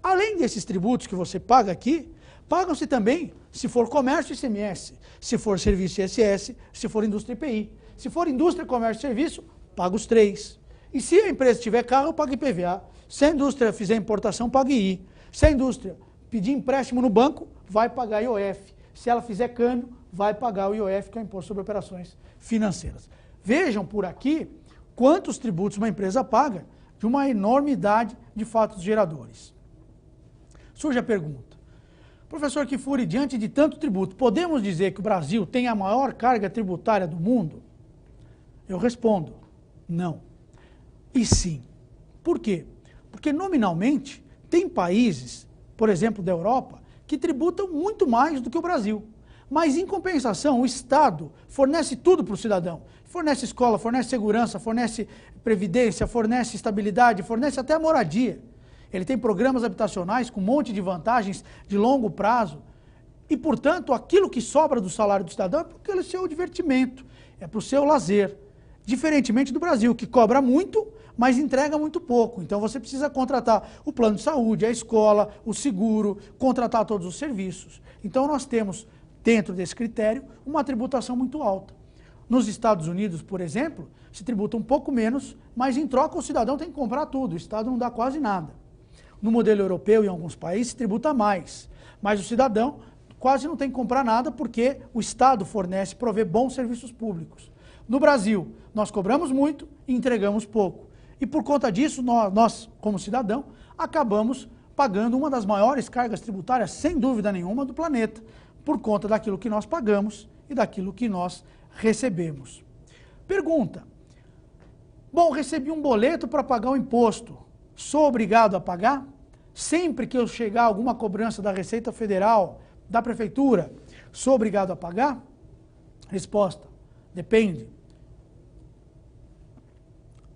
Além desses tributos que você paga aqui, pagam-se também, se for comércio, ICMS, se for serviço, ISS, se for indústria, IPI. Se for indústria, comércio e serviço, paga os 3. E se a empresa tiver carro, paga IPVA. Se a indústria fizer importação, paga II. Se a indústria pedir empréstimo no banco, vai pagar IOF. Se ela fizer câmbio, vai pagar o IOF, que é o Imposto sobre Operações Financeiras. Vejam por aqui quantos tributos uma empresa paga de uma enormidade de fatos geradores. Surge a pergunta: professor Kifuri, diante de tanto tributo, podemos dizer que o Brasil tem a maior carga tributária do mundo? Eu respondo, não. E sim. Por quê? Porque nominalmente tem países, por exemplo, da Europa, que tributam muito mais do que o Brasil. Mas em compensação, o Estado fornece tudo para o cidadão. Fornece escola, fornece segurança, fornece previdência, fornece estabilidade, fornece até a moradia. Ele tem programas habitacionais com um monte de vantagens de longo prazo. E, portanto, aquilo que sobra do salário do cidadão é para o seu divertimento, é para o seu lazer. Diferentemente do Brasil, que cobra muito, mas entrega muito pouco. Então você precisa contratar o plano de saúde, a escola, o seguro, contratar todos os serviços. Então nós temos, dentro desse critério, uma tributação muito alta. Nos Estados Unidos, por exemplo, se tributa um pouco menos, mas em troca o cidadão tem que comprar tudo, o Estado não dá quase nada. No modelo europeu, em alguns países, se tributa mais, mas o cidadão quase não tem que comprar nada porque o Estado fornece, provê bons serviços públicos. No Brasil, nós cobramos muito e entregamos pouco. E por conta disso, nós como cidadão, acabamos pagando uma das maiores cargas tributárias, sem dúvida nenhuma, do planeta, por conta daquilo que nós pagamos e daquilo que nós recebemos. Pergunta: bom, recebi um boleto para pagar o imposto, sou obrigado a pagar? Sempre que eu chegar alguma cobrança da Receita Federal, da Prefeitura, sou obrigado a pagar? Resposta: depende.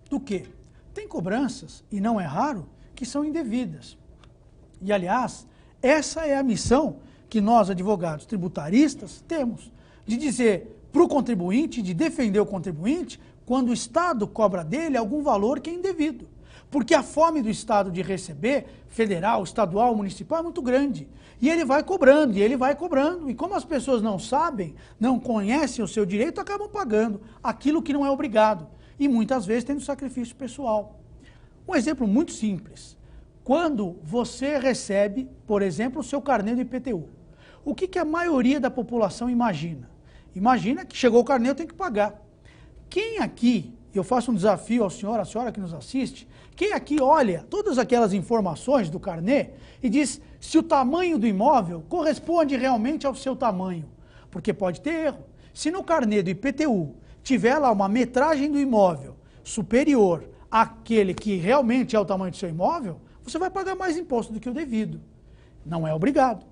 Do quê? Tem cobranças, e não é raro, que são indevidas. E, aliás, essa é a missão que nós, advogados tributaristas, temos, de dizer para o contribuinte, de defender o contribuinte, quando o Estado cobra dele algum valor que é indevido. Porque a fome do Estado de receber, federal, estadual, municipal, é muito grande. E ele vai cobrando, e ele vai cobrando. E como as pessoas não sabem, não conhecem o seu direito, acabam pagando aquilo que não é obrigado. E muitas vezes tendo sacrifício pessoal. Um exemplo muito simples. Quando você recebe, por exemplo, o seu carnê do IPTU, o que a maioria da população imagina? Imagina que chegou o carnê, eu tenho que pagar. Quem aqui, eu faço um desafio ao senhor, à senhora que nos assiste, quem aqui olha todas aquelas informações do carnê e diz se o tamanho do imóvel corresponde realmente ao seu tamanho? Porque pode ter erro. Se no carnê do IPTU tiver lá uma metragem do imóvel superior àquele que realmente é o tamanho do seu imóvel, você vai pagar mais imposto do que o devido. Não é obrigado.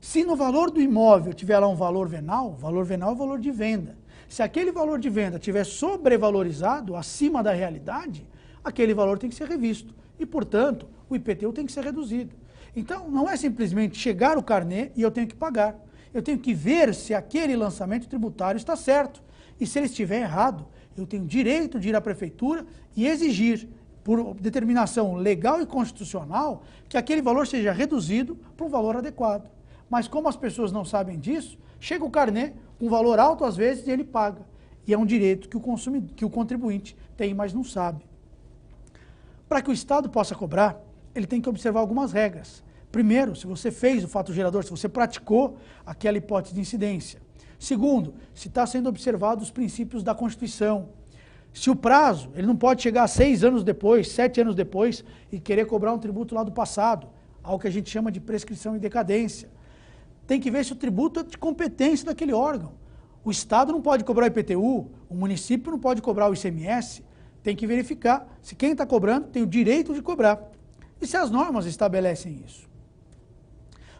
Se no valor do imóvel tiver lá um valor venal é o valor de venda. Se aquele valor de venda estiver sobrevalorizado, acima da realidade, aquele valor tem que ser revisto. E, portanto, o IPTU tem que ser reduzido. Então, não é simplesmente chegar o carnê e eu tenho que pagar. Eu tenho que ver se aquele lançamento tributário está certo. E se ele estiver errado, eu tenho direito de ir à prefeitura e exigir, por determinação legal e constitucional, que aquele valor seja reduzido para um valor adequado. Mas como as pessoas não sabem disso, chega o carnê com valor alto às vezes e ele paga. E é um direito que o contribuinte tem, mas não sabe. Para que o Estado possa cobrar, ele tem que observar algumas regras. Primeiro, se você fez o fato gerador, se você praticou aquela hipótese de incidência. Segundo, se está sendo observado os princípios da Constituição. Se o prazo, ele não pode chegar 6 anos depois, 7 anos depois e querer cobrar um tributo lá do passado, algo que a gente chama de prescrição e decadência. Tem que ver se o tributo é de competência daquele órgão. O Estado não pode cobrar o IPTU, o município não pode cobrar o ICMS. Tem que verificar se quem está cobrando tem o direito de cobrar. E se as normas estabelecem isso.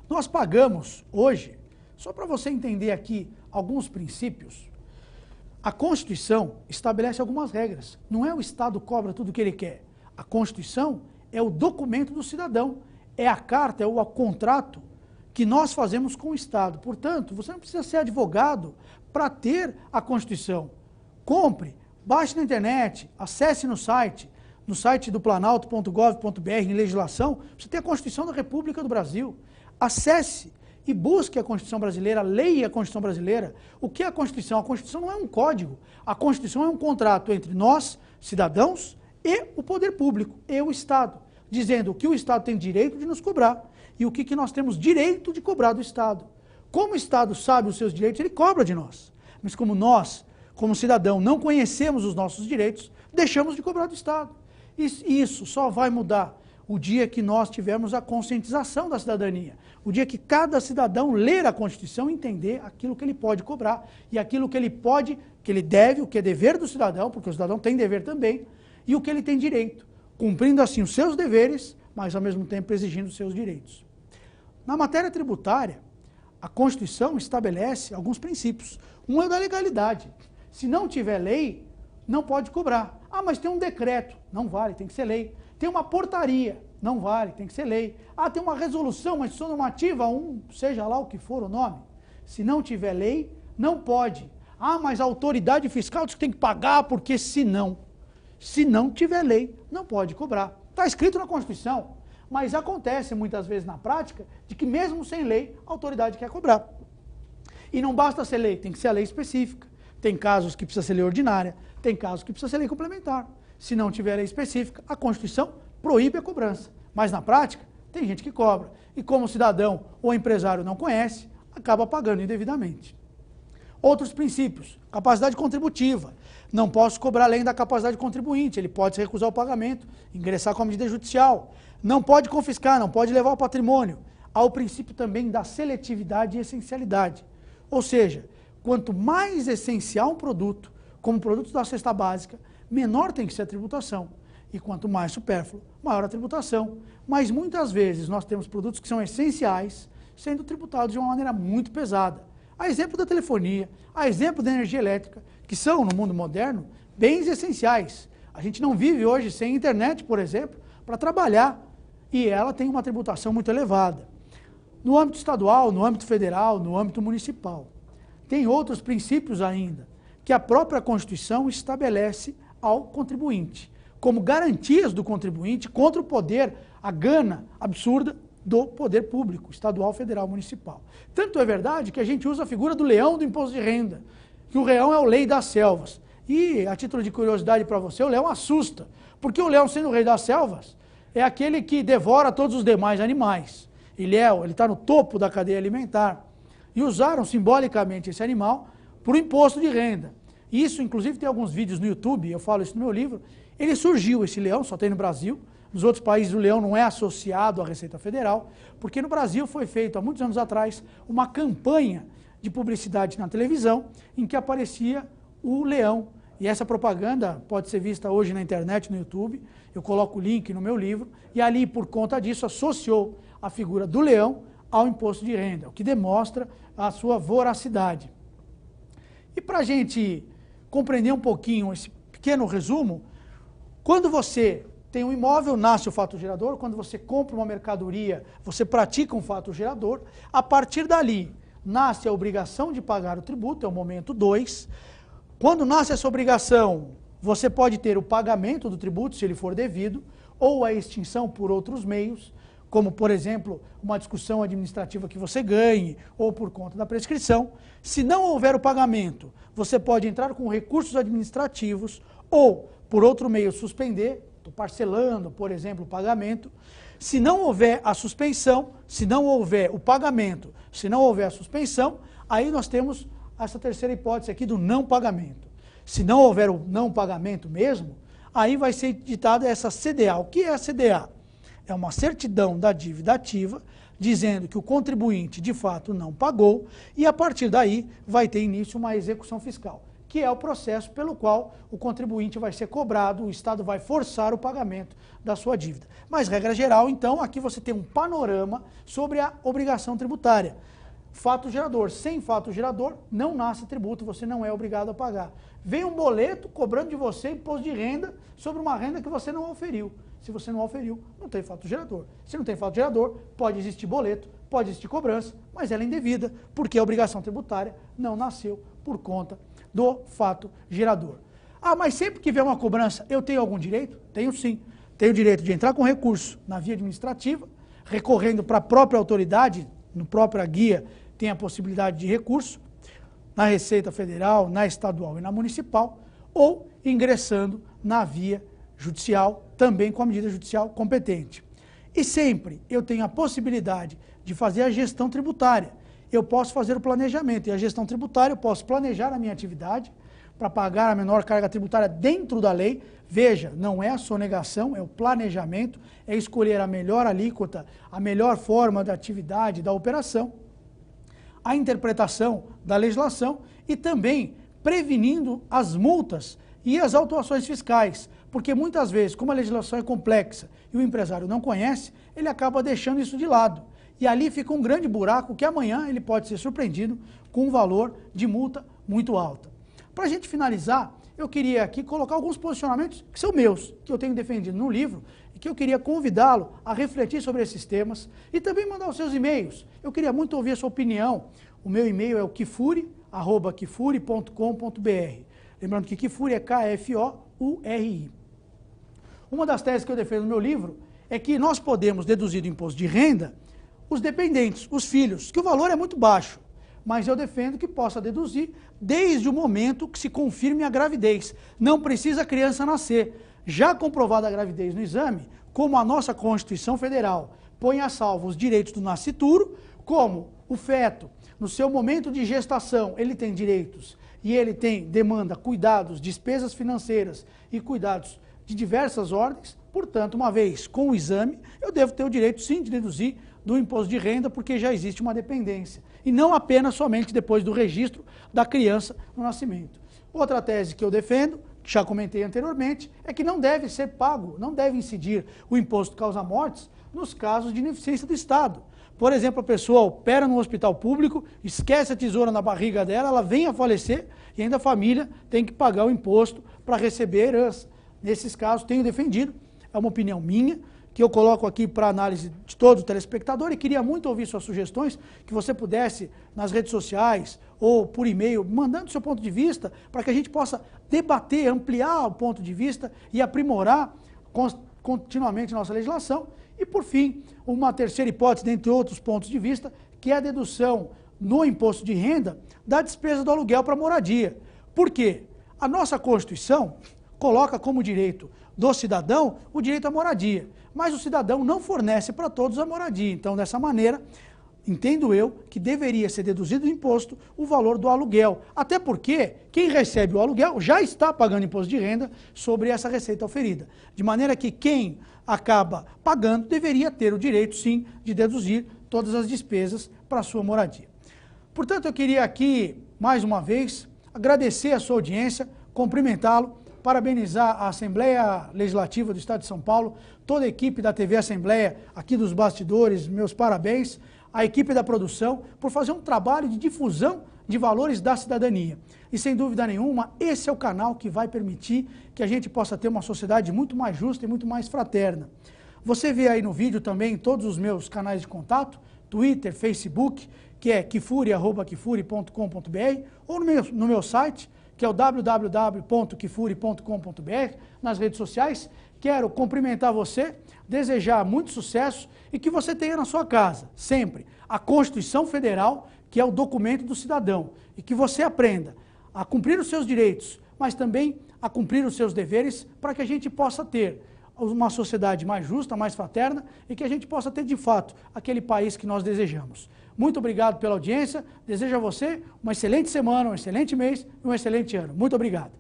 Nós pagamos hoje, só para você entender aqui alguns princípios, a Constituição estabelece algumas regras. Não é o Estado que cobra tudo o que ele quer. A Constituição é o documento do cidadão, é a carta, é o contrato que nós fazemos com o Estado. Portanto, você não precisa ser advogado para ter a Constituição. Compre, baixe na internet, acesse no site do planalto.gov.br, em legislação, você tem a Constituição da República do Brasil. Acesse e busque a Constituição brasileira, leia a Constituição brasileira. O que é a Constituição? A Constituição não é um código. A Constituição é um contrato entre nós, cidadãos, e o poder público, e o Estado, dizendo o que o Estado tem direito de nos cobrar e o que nós temos direito de cobrar do Estado. Como o Estado sabe os seus direitos, ele cobra de nós. Mas como nós, como cidadão, não conhecemos os nossos direitos, deixamos de cobrar do Estado. Isso só vai mudar o dia que nós tivermos a conscientização da cidadania. O dia que cada cidadão ler a Constituição e entender aquilo que ele pode cobrar e aquilo que ele pode, que ele deve, o que é dever do cidadão, porque o cidadão tem dever também, e o que ele tem direito, cumprindo assim os seus deveres, mas ao mesmo tempo exigindo os seus direitos. Na matéria tributária, a Constituição estabelece alguns princípios. Um é o da legalidade. Se não tiver lei, não pode cobrar. Ah, mas tem um decreto. Não vale, tem que ser lei. Tem uma portaria. Não vale, tem que ser lei. Ah, tem uma resolução, uma instituição normativa, seja lá o que for o nome. Se não tiver lei, não pode. Ah, mas a autoridade fiscal diz que tem que pagar porque se não tiver lei, não pode cobrar. Está escrito na Constituição, mas acontece muitas vezes na prática de que mesmo sem lei, a autoridade quer cobrar. E não basta ser lei, tem que ser a lei específica. Tem casos que precisa ser lei ordinária, tem casos que precisa ser lei complementar. Se não tiver lei específica, a Constituição proíbe a cobrança. Mas na prática, tem gente que cobra. E como o cidadão ou empresário não conhece, acaba pagando indevidamente. Outros princípios. Capacidade contributiva. Não posso cobrar além da capacidade do contribuinte. Ele pode se recusar o pagamento, ingressar com a medida judicial. Não pode confiscar, não pode levar o patrimônio. Há o princípio também da seletividade e essencialidade. Ou seja, quanto mais essencial um produto, como produtos da cesta básica, menor tem que ser a tributação. E quanto mais supérfluo, maior a tributação. Mas muitas vezes nós temos produtos que são essenciais, sendo tributados de uma maneira muito pesada. A exemplo da telefonia, a exemplo da energia elétrica, que são, no mundo moderno, bens essenciais. A gente não vive hoje sem internet, por exemplo, para trabalhar. E ela tem uma tributação muito elevada. No âmbito estadual, no âmbito federal, no âmbito municipal. Tem outros princípios ainda, que a própria Constituição estabelece ao contribuinte, como garantias do contribuinte contra o poder, a gana absurda do poder público, estadual, federal, municipal. Tanto é verdade que a gente usa a figura do leão do imposto de renda, que o leão é o lei das selvas. E, a título de curiosidade para você, o leão assusta, porque o leão, sendo o rei das selvas, é aquele que devora todos os demais animais. Ele está no topo da cadeia alimentar. E usaram simbolicamente esse animal para o imposto de renda. Isso, inclusive, tem alguns vídeos no YouTube, eu falo isso no meu livro. Ele surgiu, esse leão, só tem no Brasil. Nos outros países o leão não é associado à Receita Federal, porque no Brasil foi feito, há muitos anos atrás, uma campanha de publicidade na televisão em que aparecia o leão. E essa propaganda pode ser vista hoje na internet, no YouTube. Eu coloco o link no meu livro. E ali, por conta disso, associou a figura do leão ao imposto de renda, o que demonstra a sua voracidade. E para a gente compreender um pouquinho esse pequeno resumo, quando você tem um imóvel, nasce o fato gerador. Quando você compra uma mercadoria, você pratica um fato gerador. A partir dali, nasce a obrigação de pagar o tributo, é o momento 2. Quando nasce essa obrigação, você pode ter o pagamento do tributo, se ele for devido, ou a extinção por outros meios, como, por exemplo, uma discussão administrativa que você ganhe, ou por conta da prescrição. Se não houver o pagamento, você pode entrar com recursos administrativos, ou, por outro meio, suspender, estou parcelando, por exemplo, o pagamento. Se não houver a suspensão, se não houver o pagamento, se não houver a suspensão, aí nós temos essa terceira hipótese aqui do não pagamento. Se não houver o não pagamento mesmo, aí vai ser ditada essa CDA. O que é a CDA? É uma certidão da dívida ativa, dizendo que o contribuinte de fato não pagou, e a partir daí vai ter início uma execução fiscal, que é o processo pelo qual o contribuinte vai ser cobrado, o Estado vai forçar o pagamento da sua dívida. Mas, regra geral, então, aqui você tem um panorama sobre a obrigação tributária. Fato gerador. Sem fato gerador, não nasce tributo, você não é obrigado a pagar. Vem um boleto cobrando de você imposto de renda sobre uma renda que você não auferiu. Se você não auferiu, não tem fato gerador. Se não tem fato gerador, pode existir boleto, pode existir cobrança, mas ela é indevida, porque a obrigação tributária não nasceu por conta do fato gerador. Ah, mas sempre que vier uma cobrança, eu tenho algum direito? Tenho sim. Tenho o direito de entrar com recurso na via administrativa, recorrendo para a própria autoridade, no própria guia tem a possibilidade de recurso, na Receita Federal, na estadual e na municipal, ou ingressando na via judicial, também com a medida judicial competente. E sempre eu tenho a possibilidade de fazer a gestão tributária. Eu posso fazer o planejamento, e a gestão tributária eu posso planejar a minha atividade para pagar a menor carga tributária dentro da lei. Veja, não é a sonegação, é o planejamento, é escolher a melhor alíquota, a melhor forma da atividade, da operação, a interpretação da legislação e também prevenindo as multas e as autuações fiscais, porque muitas vezes, como a legislação é complexa e o empresário não conhece, ele acaba deixando isso de lado. E ali fica um grande buraco que amanhã ele pode ser surpreendido com um valor de multa muito alta. Para a gente finalizar, eu queria aqui colocar alguns posicionamentos que são meus, que eu tenho defendido no livro, e que eu queria convidá-lo a refletir sobre esses temas e também mandar os seus e-mails. Eu queria muito ouvir a sua opinião. O meu e-mail é o kifuri@kifuri.com.br. Lembrando que Kifuri é K-F-O-U-R-I. Uma das teses que eu defendo no meu livro é que nós podemos deduzir do imposto de renda os dependentes, os filhos, que o valor é muito baixo, mas eu defendo que possa deduzir desde o momento que se confirme a gravidez. Não precisa a criança nascer. Já comprovada a gravidez no exame, como a nossa Constituição Federal põe a salvo os direitos do nascituro, como o feto, no seu momento de gestação, ele tem direitos e ele demanda cuidados, despesas financeiras e cuidados de diversas ordens. Portanto, uma vez com o exame, eu devo ter o direito sim de deduzir do imposto de renda, porque já existe uma dependência, e não apenas somente depois do registro da criança no nascimento. Outra tese que eu defendo, que já comentei anteriormente, é que não deve ser pago, não deve incidir o imposto causa-mortes nos casos de ineficiência do Estado. Por exemplo, a pessoa opera no hospital público, esquece a tesoura na barriga dela, ela vem a falecer e ainda a família tem que pagar o imposto para receber a herança. Nesses casos, tenho defendido, é uma opinião minha, que eu coloco aqui para análise de todo o telespectador, e queria muito ouvir suas sugestões, que você pudesse nas redes sociais ou por e-mail, mandando seu ponto de vista, para que a gente possa debater, ampliar o ponto de vista e aprimorar continuamente nossa legislação. E por fim, uma terceira hipótese, dentre outros pontos de vista, que é a dedução no imposto de renda da despesa do aluguel para moradia. Por quê? A nossa Constituição coloca como direito do cidadão o direito à moradia, mas o cidadão não fornece para todos a moradia. Então, dessa maneira, entendo eu que deveria ser deduzido do imposto o valor do aluguel, até porque quem recebe o aluguel já está pagando imposto de renda sobre essa receita oferida, de maneira que quem acaba pagando deveria ter o direito, sim, de deduzir todas as despesas para a sua moradia. Portanto, eu queria aqui, mais uma vez, agradecer a sua audiência, cumprimentá-lo, parabenizar a Assembleia Legislativa do Estado de São Paulo, toda a equipe da TV Assembleia, aqui dos bastidores, meus parabéns, a equipe da produção, por fazer um trabalho de difusão de valores da cidadania. E sem dúvida nenhuma, esse é o canal que vai permitir que a gente possa ter uma sociedade muito mais justa e muito mais fraterna. Você vê aí no vídeo também todos os meus canais de contato, Twitter, Facebook, que é kifuri@kifuri.com.br, ou no meu site, que é o www.kifuri.com.br, nas redes sociais. Quero cumprimentar você, desejar muito sucesso e que você tenha na sua casa, sempre, a Constituição Federal, que é o documento do cidadão, e que você aprenda a cumprir os seus direitos, mas também a cumprir os seus deveres, para que a gente possa ter uma sociedade mais justa, mais fraterna e que a gente possa ter, de fato, aquele país que nós desejamos. Muito obrigado pela audiência, desejo a você uma excelente semana, um excelente mês e um excelente ano. Muito obrigado.